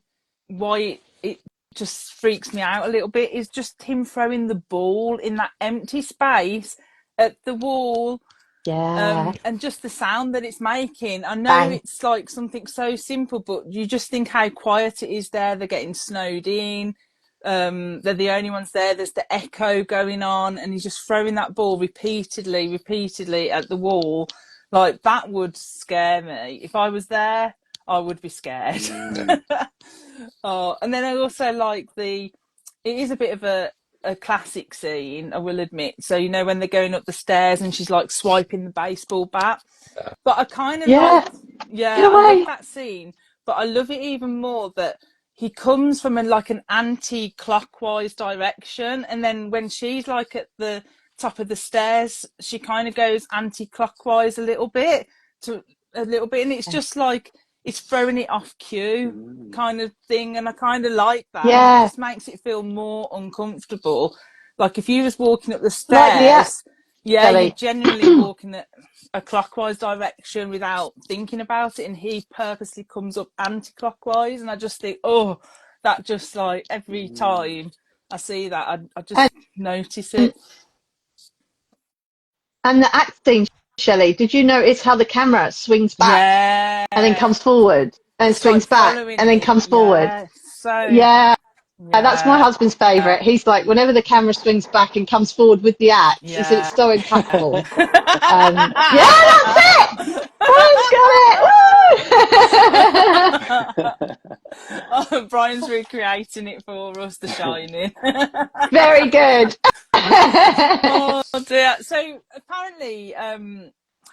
why it just freaks me out a little bit. Is just him throwing the ball in that empty space at the wall. Yeah. And just the sound that it's making. I know Bang. it's like something so simple, but you just think how quiet it is there. They're getting snowed in. They're the only ones there. There's the echo going on, and he's just throwing that ball repeatedly at the wall. Like, that would scare me. If I was there, I would be scared. Oh, and then I also like it is a bit of a classic scene, I will admit. So, when they're going up the stairs and she's like swiping the baseball bat. But I kind of I love that scene, but I love it even more that he comes from like an anti-clockwise direction, and then when she's like at the top of the stairs, she kind of goes anti-clockwise a little bit, and it's just like it's throwing it off cue kind of thing, and I kind of like that. Yeah. It just makes it feel more uncomfortable. Like if you was walking up the Like stairs, Shelley. you're genuinely walking a clockwise direction without thinking about it, and he purposely comes up anti-clockwise, and I just think, oh, that just like every time I see that, I just notice it. And the acting, Shelley, did you notice how the camera swings back and then comes forward and Just swings like back following and then it. comes forward? So That's my husband's favourite. He's like, whenever the camera swings back and comes forward with the act, he said it's so impactful. That's it! Brian's got it! Oh, Brian's recreating it for us, The Shining. Very good. Oh Oh dear. So apparently,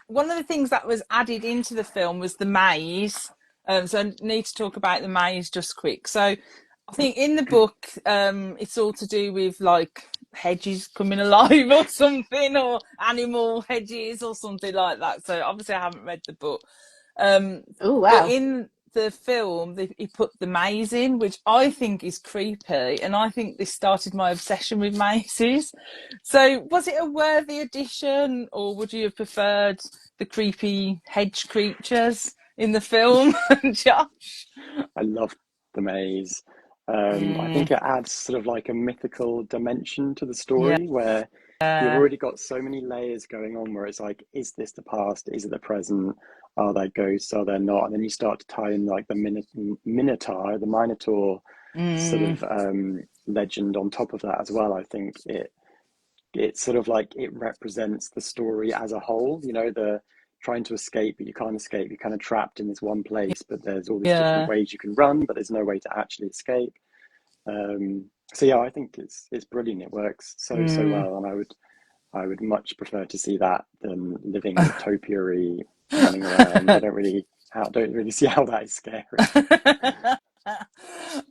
one of the things that was added into the film was the maze. So I need to talk about the maze just quick. So I think in the book, it's all to do with like hedges coming alive or something, or animal hedges or something like that. So obviously I haven't read the book. Oh wow. But in the film, he put the maze in, which I think is creepy, and I think this started my obsession with mazes. So was it a worthy addition, or would you have preferred the creepy hedge creatures in the film, Josh? I love the maze. I think it adds sort of like a mythical dimension to the story where you've already got so many layers going on where it's like, is this the past? Is it the present? Are there ghosts? Are there not? And then you start to tie in like the Minotaur sort of legend on top of that as well. I think it's sort of like it represents the story as a whole, you know, the trying to escape, but you can't escape. You're kind of trapped in this one place, but there's all these different ways you can run, but there's no way to actually escape. So yeah, I think it's brilliant. It works so well, and I would much prefer to see that than living in topiary, running around. I don't really see how that is scary.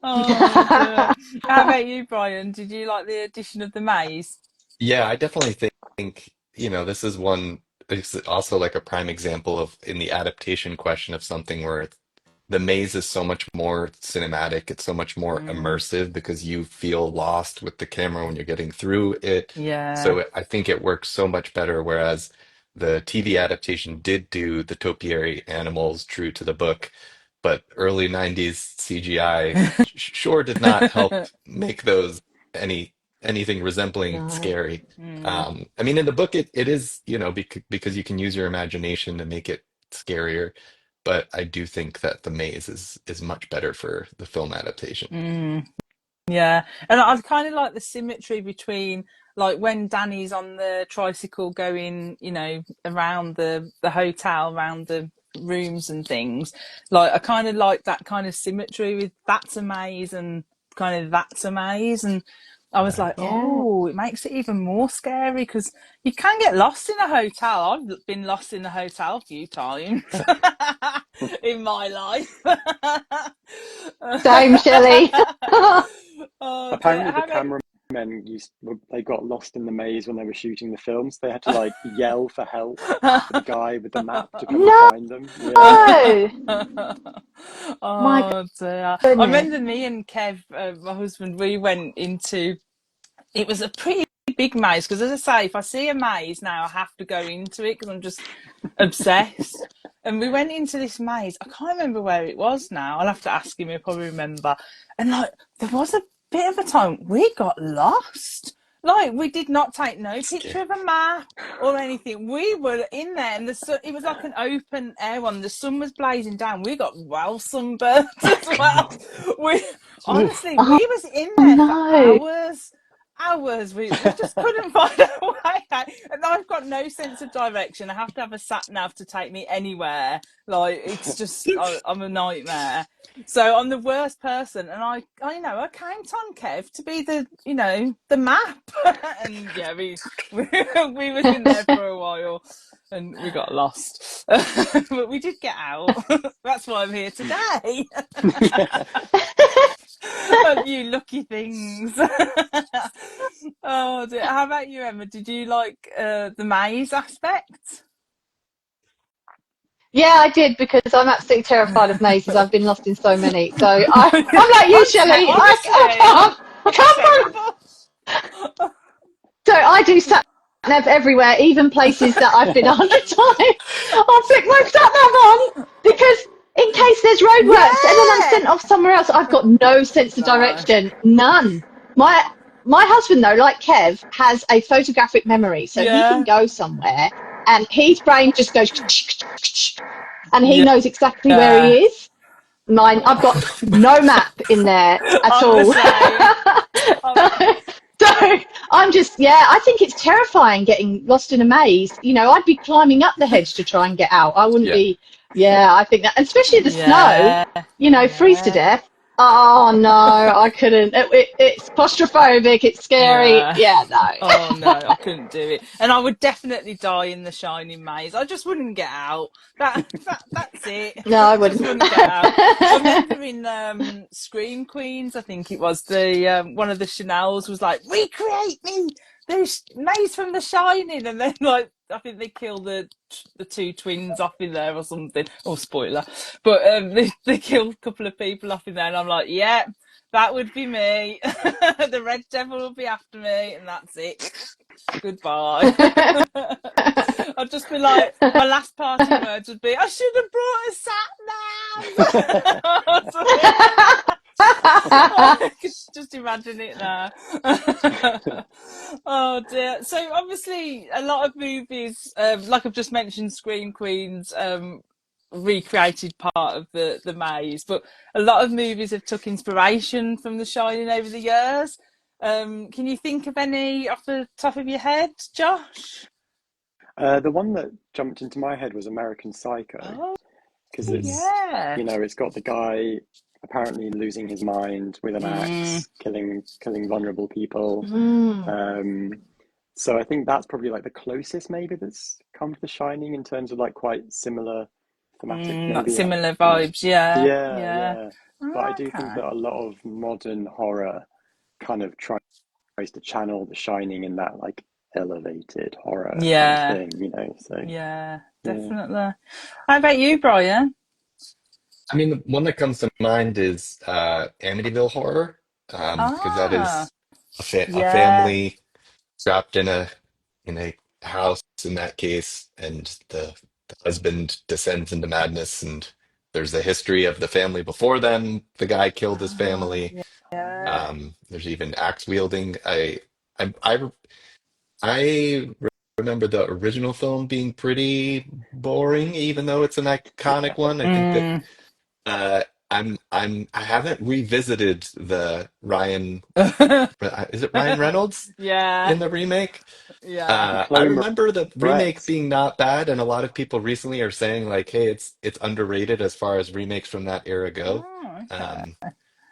Oh dear. How about you, Brian? Did you like the addition of the maze? Yeah, I definitely think, this is one, it's also like a prime example of in the adaptation question of something where the maze is so much more cinematic, it's so much more immersive because you feel lost with the camera when you're getting through it. Yeah. So I think it works so much better, whereas the TV adaptation did do the topiary animals true to the book, but early 90s CGI sure did not help make those anything resembling scary. I mean, in the book, it is, because you can use your imagination to make it scarier. But I do think that the maze is much better for the film adaptation. Yeah, and I kind of like the symmetry between like when Danny's on the tricycle going, around the hotel, around the rooms and things. Like I kind of like that kind of symmetry with that's a maze and kind of that's a maze, and I was like, oh, it makes it even more scary because you can get lost in a hotel. I've been lost in a hotel a few times in my life. Same, Shelley. Apparently the cameramen they got lost in the maze when they were shooting the films. They had to like yell for help for the guy with the map to come and find them. Oh dear. Goodness. I remember me and Kev, my husband, we went into, it was a pretty big maze because, as I say, if I see a maze now I have to go into it because I'm just obsessed. And we went into this maze. I can't remember where it was now. I'll have to ask him. He'll probably remember. And like, there was a bit of a time we got lost. Like, we did not take no picture of a map or anything. We were in there, and it was like an open air one. The sun was blazing down. We got well sunburned as well. Honestly, we was in there for hours. We just couldn't find a way out. And I've got no sense of direction. I have to have a sat nav to take me anywhere. Like, it's just, I'm a nightmare. So I'm the worst person, and I count on Kev to be the map. And yeah, we was in there for a while, and we got lost, but we did get out. That's why I'm here today. You lucky things. Oh dear. How about you, Emma? Did you like the maze aspect? Yeah, I did, because I'm absolutely terrified of mazes. I've been lost in so many. So I'm like you, Shelley. I can't. So I do sat nav everywhere, even places that I've been 100 times. I'll flick my sat nav on because in case there's roadworks and then I'm sent off somewhere else. I've got no sense of direction. None. My husband, though, like Kev, has a photographic memory, so he can go somewhere and his brain just goes and he knows exactly where he is. Mine, I've got no map in there at all. So I'm just, I think it's terrifying getting lost in a maze. I'd be climbing up the hedge to try and get out. I wouldn't be, I think that, especially the snow, freeze to death. Oh no, I couldn't. It's claustrophobic. It's scary. Yeah. Yeah, no. Oh no, I couldn't do it. And I would definitely die in the Shining maze. I just wouldn't get out. That's it. No, I Just wouldn't. wouldn't get out. I remember in Scream Queens, I think it was, the one of the Chanels was like, recreate me the maze from the Shining, and then like I think they kill the two twins off in there or something. Oh, spoiler. But they kill a couple of people off in there, and I'm like, yeah, that would be me. The Red Devil will be after me, and that's it. Goodbye. I'd just be like, my last parting words would be, I should have brought a sat nav. I could just imagine it now. Oh dear. So obviously a lot of movies, like I've just mentioned, Scream Queens, recreated part of the maze, but a lot of movies have took inspiration from The Shining over the years. Can you think of any off the top of your head, Josh? The one that jumped into my head was American Psycho, Oh, because it's, yeah. you know, it's got the guy apparently losing his mind with an axe, killing vulnerable people. So I think that's probably like the closest maybe that's come to The Shining in terms of like quite similar thematic, Like maybe. similar vibes, yeah. Yeah. But I do think Okay. that a lot of modern horror kind of tries to channel The Shining in that like elevated horror kind Yeah. of thing, you know. So Yeah, definitely. How about you, Brian? I mean, the one that comes to mind is Amityville Horror, because that Ah, is a yeah. family trapped in a house in that case, and the husband descends into madness, and there's a history of the family before then. The guy killed his Ah, family. yeah. There's even axe wielding. I I remember the original film being pretty boring, even though it's an iconic one. I think that Mm. uh, I haven't revisited the Ryan. Is it Ryan Reynolds Yeah, in the remake? yeah. I Chloe remember the remake Moretz. being not bad, and a lot of people recently are saying like, "Hey, it's underrated as far as remakes from that era go." Oh, okay. Um,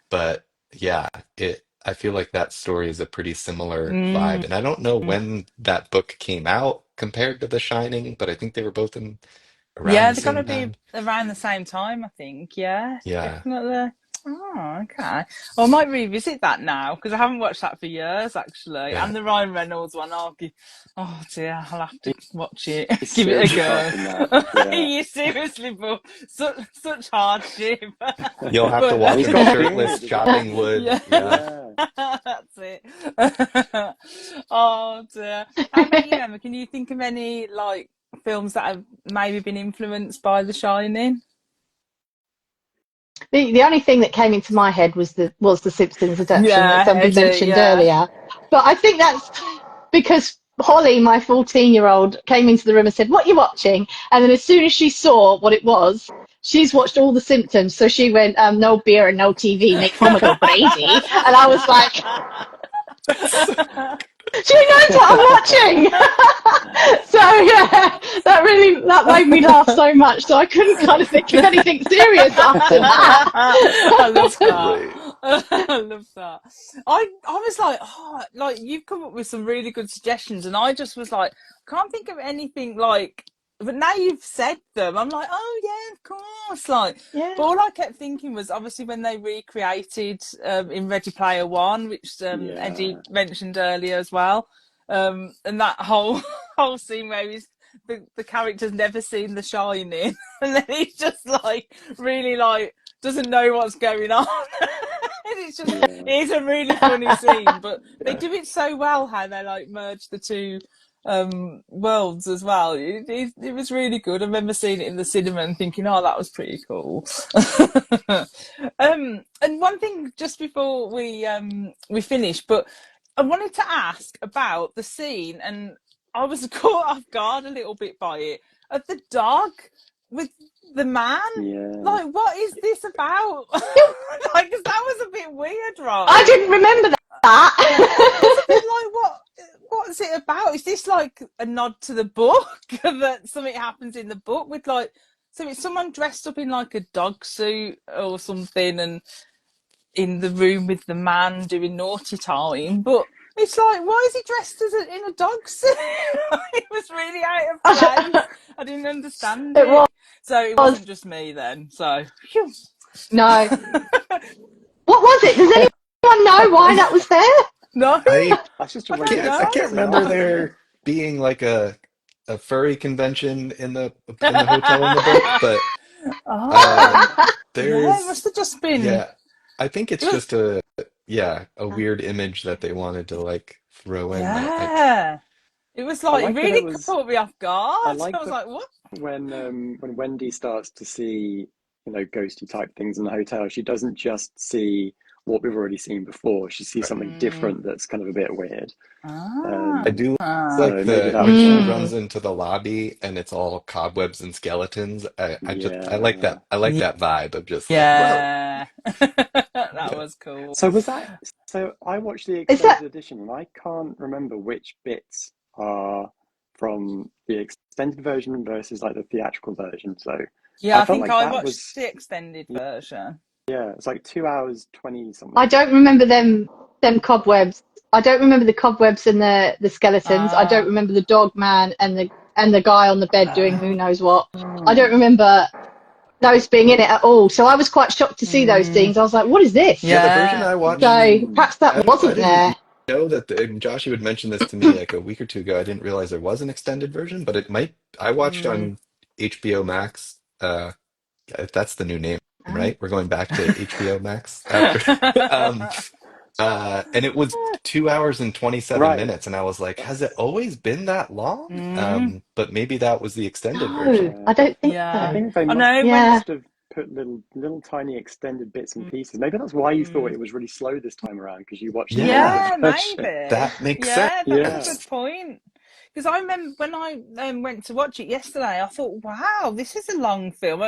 but yeah, it I feel like that story is a pretty similar Mm. vibe, and I don't know when that book came out compared to The Shining, but I think they were both in around Yeah, the they're gonna same be time. around the same time, I think. Yeah, Yeah. definitely. Oh, okay. Well, I might revisit that now because I haven't watched that for years, actually. Yeah. And the Ryan Reynolds one, oh dear, I'll have to watch it, He's give it a seriously buff in that. go. Yeah. You seriously, but such hardship. You'll have to And But watch he's him got a shirtless beard as well. chopping wood. yeah, Yeah. Yeah. that's it. Oh dear. How about you, Emma? Can you think of any like films that have maybe been influenced by The Shining? The only thing that came into my head was the Simpsons adaptation that Yeah, somebody Eddie, mentioned yeah. earlier. But I think that's because Holly, my 14-year-old, came into the room and said, "What are you watching?" And then as soon as she saw what it was, she's watched all the Symptoms. So she went, "No beer and no TV makes mama go crazy." And I was like, she knows what I'm watching. So yeah, that made me laugh so much. So I couldn't kind of think of anything serious after that. I love That's that. great. I love that. I was like, oh, like you've come up with some really good suggestions, and I just was like, can't think of anything like. But now you've said them, I'm like, oh yeah, of course. Like, Yeah. but all I kept thinking was obviously when they recreated in Ready Player One, which Yeah. Eddie mentioned earlier as well, and that whole whole scene where the character's never seen The Shining, and then he's just like really like doesn't know what's going on. And Yeah. it's a really funny scene, but they do it so well how they like merge the two worlds as well. It was really good. I remember seeing it in the cinema and thinking, oh, that was pretty cool. And one thing just before we finish, but I wanted to ask about the scene, and I was caught off guard a little bit by it, of the dog with the man. Yeah. Like, what is this about? Like, 'cause that was a bit weird, I right? didn't remember I was a that. bit like, what's it about? Is this like a nod to the book that something happens in the book with like, so it's someone dressed up in like a dog suit or something, and in the room with the man doing naughty time, but it's like, why is he dressed as in a dog suit? It was really out of place. I didn't understand it. So it wasn't just me then. So, phew. No. What was it? Does anyone know why that was there? No, That's just a I don't regular know. I can't remember cocktail. there being like a furry convention in the hotel in the book, but Oh, yeah, it must there's have just been. yeah, I think It it's was, just a weird image that they wanted to like throw in that like yeah. It was I like, it like that it really was. caught me off I guard. I like was that like, what? when Wendy starts to see, ghosty type things in the hotel, she doesn't just see what we've already seen before. She sees something Mm. different that's kind of a bit weird. Ah. I do So like maybe the that when was she the runs into the lobby and it's all cobwebs and skeletons. I like yeah. that vibe of just like, whoa. Yeah. That Yeah. was cool. So was that? So I watched the Is extended that edition, and I can't remember which bits are from the extended version versus like the theatrical version. So Yeah, I I felt think like I that watched was the extended version. yeah, it's like 2 hours 20 I something. don't remember them cobwebs. I don't remember the cobwebs and the skeletons. I don't Ah. remember the dog man and the guy on the bed doing who knows what. I don't Oh, remember those being in it at all. So I was quite shocked to see those Mm. scenes. I was like, what is this? Yeah, the version Yeah. I watched, So perhaps that I wasn't didn't there. know that and Josh, you had mentioned this to me like a week or two ago. I didn't realize there was an extended version, but it might. I watched Mm. on HBO Max. If that's the new name, Oh. right? We're going back to HBO Max after. um, and it was 2 hours and 27 right. minutes, and I was like, has it always been that long? Mm. But maybe that was the extended No, version. Yeah. I don't think I Yeah. so. think they I must know when. Yeah. must have put little tiny extended bits and pieces. Maybe that's why you thought Mm. it was really slow this time around because you watched the Yeah, extended Yeah, version. maybe. that makes sense. Yeah, that's a Yeah. good point. Because I remember when I went to watch it yesterday, I thought, wow, this is a long film.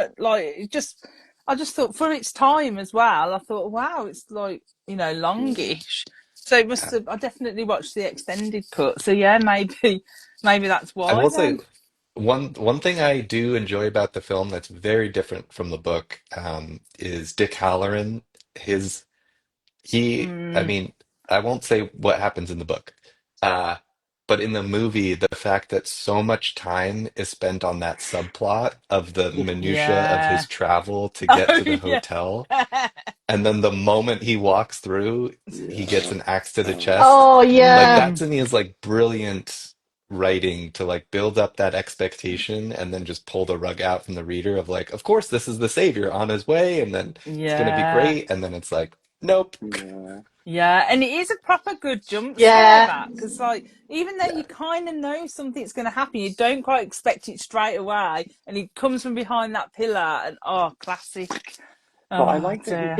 I just thought for its time as well, I thought, wow, it's like, Yeah. longish. So it must have, I definitely watched the extended cut. So yeah, maybe that's I why will say then. one thing I do enjoy about the film that's very different from the book is Dick Halloran. His I Mm. mean, I won't say what happens in the book, uh, but in the movie, the fact that so much time is spent on that subplot of the minutia of Yeah. his travel to get Oh, to the yeah. hotel, and then the moment he walks through, he gets Yeah. an axe to the Oh, chest. Oh Like yeah. that Mm. to me is like brilliant writing to like build up that expectation and then just pull the rug out from the reader of like, of course, this is the savior on his way, and then it's gonna be Yeah. great, and then it's like, nope. yeah. Yeah, and it is a proper good jump scare Yeah. that because like even though Yeah, you kind of know something's going to happen, you don't quite expect it straight away, and he comes from behind that pillar, and oh, classic. But I Oh like that dear.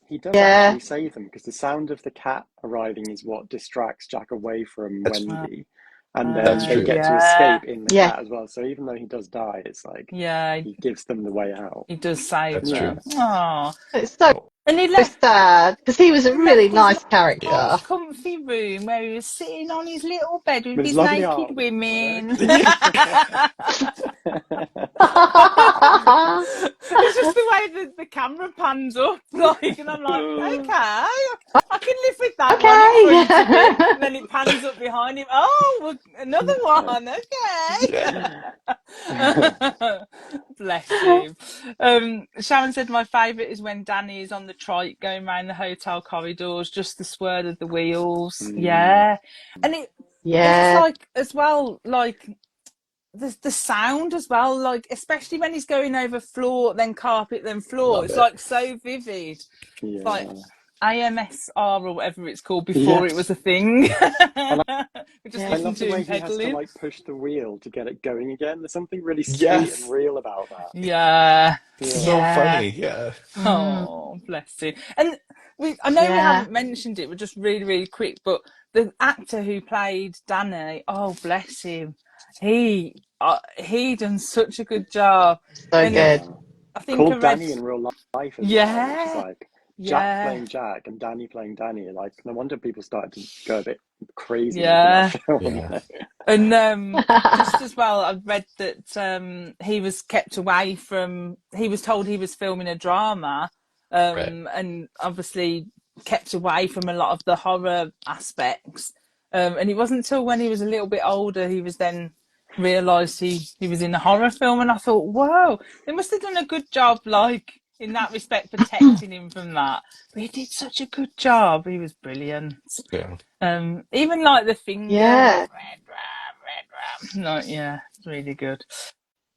he does Yeah. actually save them because the sound of the cat arriving is what distracts Jack away from that's Uh, Wendy, and then they true. get to yeah, escape in the Yeah. cat as well. So even though he does die, it's like yeah, he gives them the way out. he does save That's Yeah. true. them. Oh, It's so Oh, and sad because he was a he really left his nice yeah. nice character. comfy room where he was sitting on his little bed with With his his lovely naked artwork. women. Yeah. It's just the way the camera pans up, like, and I'm like, okay, I can live with that one in front of him, Okay. and then it pans up behind him. Oh, well, another one, okay. Bless him. Sharon said my favourite is when Danny is on the trike going around the hotel corridors, just the swirl of the wheels. Mm, Yeah, and it's Yeah. like as well, like the sound as well, like especially when he's going over floor, then carpet, then floor. Love It's it. like so vivid. It's like yeah. AMSR or whatever it's called before it was Yes. a thing. And We just Yeah. I listen love the to him way he has to pedaling. like push the wheel to get it going again. There's something really sweet and Yes. real about that. Yeah, So Yeah. yeah. funny. Yeah. Mm. Oh, bless you. And I know we Yeah. haven't mentioned it, but just really, really quick. But the actor who played Danny, oh, bless him, he done such a good job. So And good. Yeah. I think I Called read, Danny in real life as well, which is yeah, like Jack yeah, playing Jack and Danny playing Danny. Like, no wonder people started to go a bit crazy making that yeah. film. Yeah. And just as well, I've read that he was kept away from. He was told he was filming a drama, Right. and obviously kept away from a lot of the horror aspects. And it wasn't until when he was a little bit older he was then realised he was in a horror film, and I thought, whoa, they must have done a good job, like in that respect, protecting him from that. But he did such a good job. He was brilliant. Yeah. Even like the finger, Yeah. like red ram. Like, yeah, it's really good.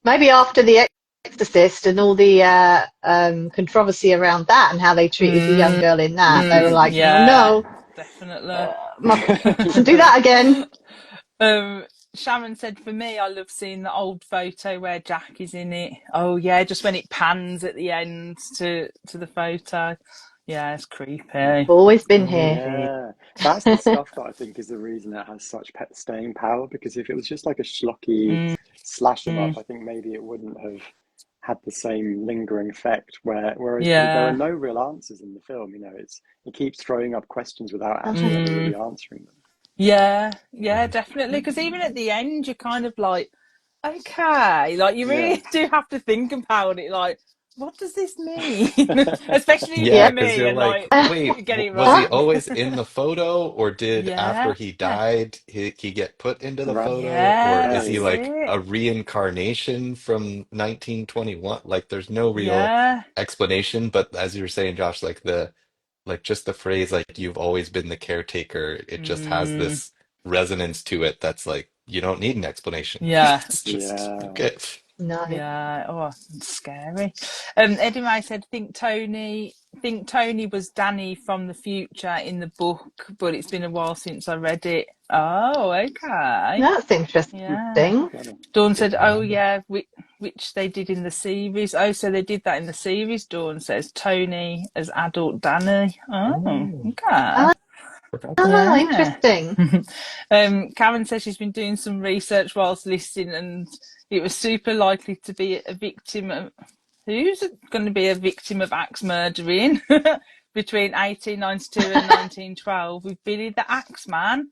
Maybe after The Exorcist and all the controversy around that and how they treated the young girl in that, they were like, yeah, no, definitely. mustn't do that again. Sharon said, for me, I love seeing the old photo where Jack is in it. Oh yeah, just when it pans at the end to the photo. Yeah, it's creepy. I've always been here. Yeah, that's the stuff that I think is the reason it has such staying power. Because if it was just like a schlocky slash 'em up, I think maybe it wouldn't have had the same lingering effect. Whereas there are no real answers in the film. You know, it keeps throwing up questions without actually ever really answering them. Yeah, definitely. Because even at the end, you're kind of like, okay, like you really do have to think about it. Like, what does this mean? Especially Yeah, for because me, you're and like, like wait, get it was he wrong. always in the photo, or did after Yeah, he died he get put into the Right. photo, or is he that's like it. a reincarnation from 1921? Like, there's no real Yeah. explanation. But as you were saying, Josh, like just the phrase like you've always been the caretaker, it just has this resonance to it that's like you don't need an explanation. Yeah. It's just Yeah. okay. No. Yeah. Oh, it's scary. Eddie May said, think Tony was Danny from the future in the book, but it's been a while since I read it. Oh, okay. That's interesting. Yeah. Dawn said, oh yeah, which they did in the series. Oh, so they did that in the series, Dawn says. Tony as adult Danny. Oh, okay. Oh, interesting. Karen says she's been doing some research whilst listening, and it was super likely to be a victim of who's going to be a victim of axe murdering between 1892 and 1912 with Billy the Axeman,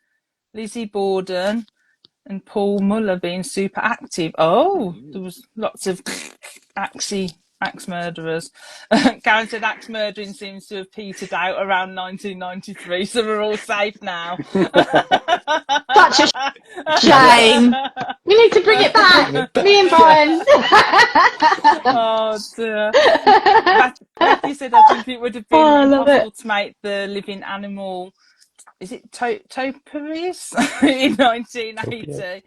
Lizzie Borden, and Paul Muller being super active. Oh, there was lots of axe murderers. Karen said axe murdering seems to have petered out around 1993, so we're all safe now. Such a shame. We need to bring it back. Me and Brian. Oh dear. Matthew said, I think it would have been impossible to make the living animal. Is it topiaries in 1980?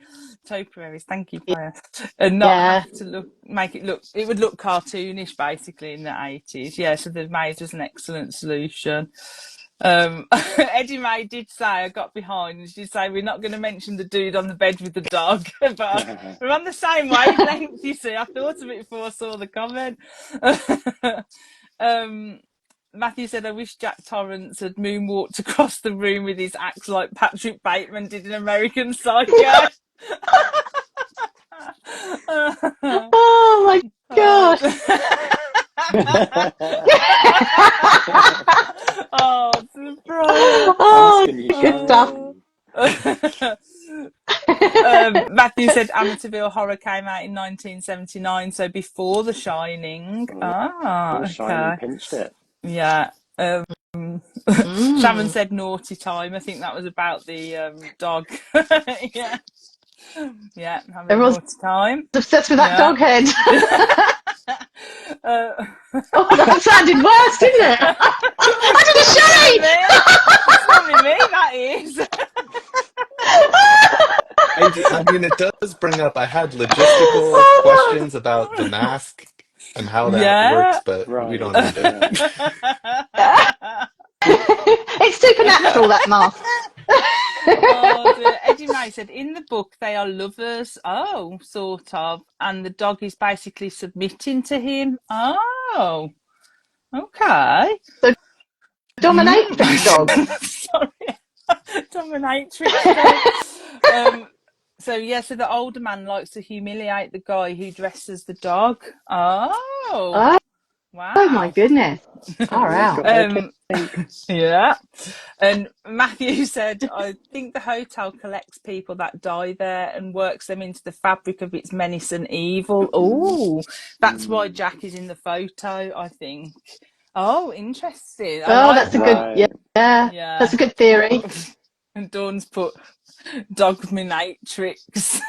Topiaries, thank you, Brian. And not have to make it look. It would look cartoonish, basically, in the 80s. Yeah, so they've made us an excellent solution. Eddie May did say, I got behind, she did say, we're not going to mention the dude on the bed with the dog, but we're on the same wavelength, you see. I thought of it before I saw the comment. Matthew said, I wish Jack Torrance had moonwalked across the room with his axe like Patrick Bateman did in American Psycho. Oh my god. Oh, surprise. Oh, good stuff. Matthew said Amityville Horror came out in 1979, so before The Shining. The Shining pinched it. Yeah. Sharon said Naughty Time. I think that was about the dog. Yeah, having Everyone's naughty time. Obsessed with that dog head. Oh, that sounded worse, didn't it? I did a shade! It's only me, that is. I mean, it does bring up. I had logistical questions about the mask and how that works, but we don't need it. It's supernatural, that mask. Eddie May said, in the book they are lovers. Oh, sort of. And the dog is basically submitting to him. Oh, okay. So, dominatrix dog. Sorry. Dominatrix dog. So the older man likes to humiliate the guy who dresses the dog. Oh. Wow. Oh my goodness. All right. Yeah. And Matthew said, I think the hotel collects people that die there and works them into the fabric of its menace and evil. Oh, that's why Jack is in the photo, I think. Oh, interesting. I Oh, like that's a that. good, yeah, Yeah. that's a good theory. And Dawn's put Dogminatrix.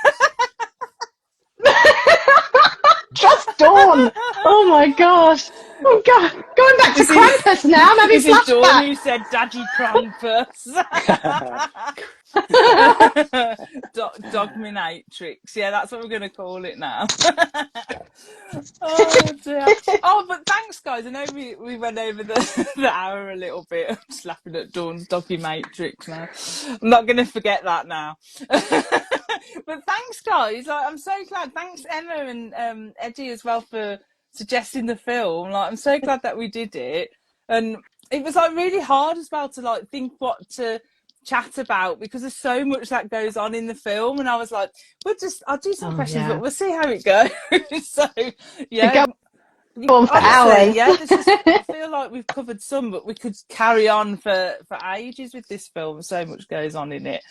Just Dawn. Oh my gosh. Oh God. Going back to Krampus now. I'm having This is Dawn flashbacks. who said Daddy Krampus. Dogminatrix. Yeah, that's what we're going to call it now. Oh dear. Oh, but thanks, guys. I know we went over the hour a little bit. I'm just laughing at Dawn's Dogminatrix now. I'm not going to forget that now. But thanks, guys. I'm so glad. Thanks, Emma and Eddie as well for suggesting the film. Like, I'm so glad that we did it, and it was like really hard as well to like think what to chat about because there's so much that goes on in the film, and I was like, I'll do some questions, but we'll see how it goes. So yeah. Go on for hours. Yeah, I feel like we've covered some, but we could carry on for ages with this film. So much goes on in it,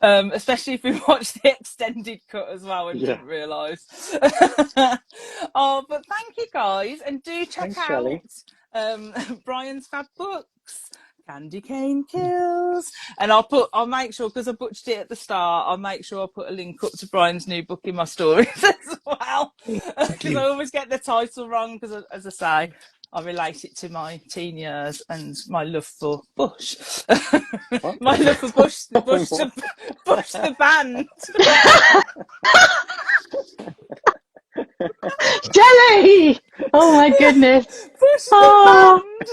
especially if we watch the extended cut as well and didn't realise. Oh, but thank you guys, and do check out Brian's fab books. Candy Cane Kills, and I'll make sure, because I butchered it at the start, I'll make sure I put a link up to Brian's new book in my stories as well, because I always get the title wrong, because as I say, I relate it to my teen years and my love for Bush. My love for Bush the band. Jelly! Oh my goodness. Bush the band.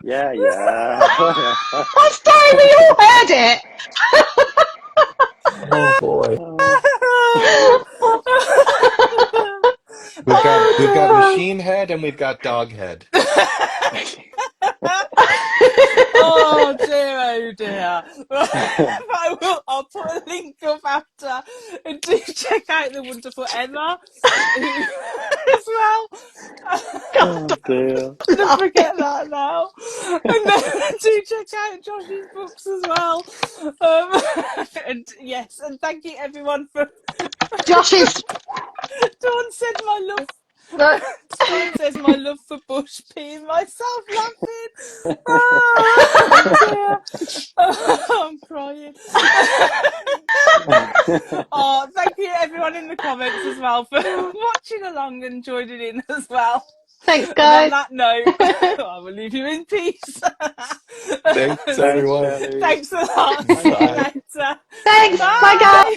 Yeah. I'm sorry, we all heard it. Oh boy. We've got machine head and we've got dog head. Oh dear. I'll put a link up after, and do check out the wonderful Emma as well. Oh dear. Don't forget that now. And then do check out Josh's books as well. And yes, and thank you everyone for Josh's. Dawn said my love. Dawn says my love for Bush, peeing myself laughing. Oh dear. Oh, I'm crying. Oh, thank you everyone in the comments as well for watching along and joining in as well. Thanks, guys. And on that note, I will leave you in peace. Thanks, everyone. Thanks a lot. See you later. Thanks. Bye, guys.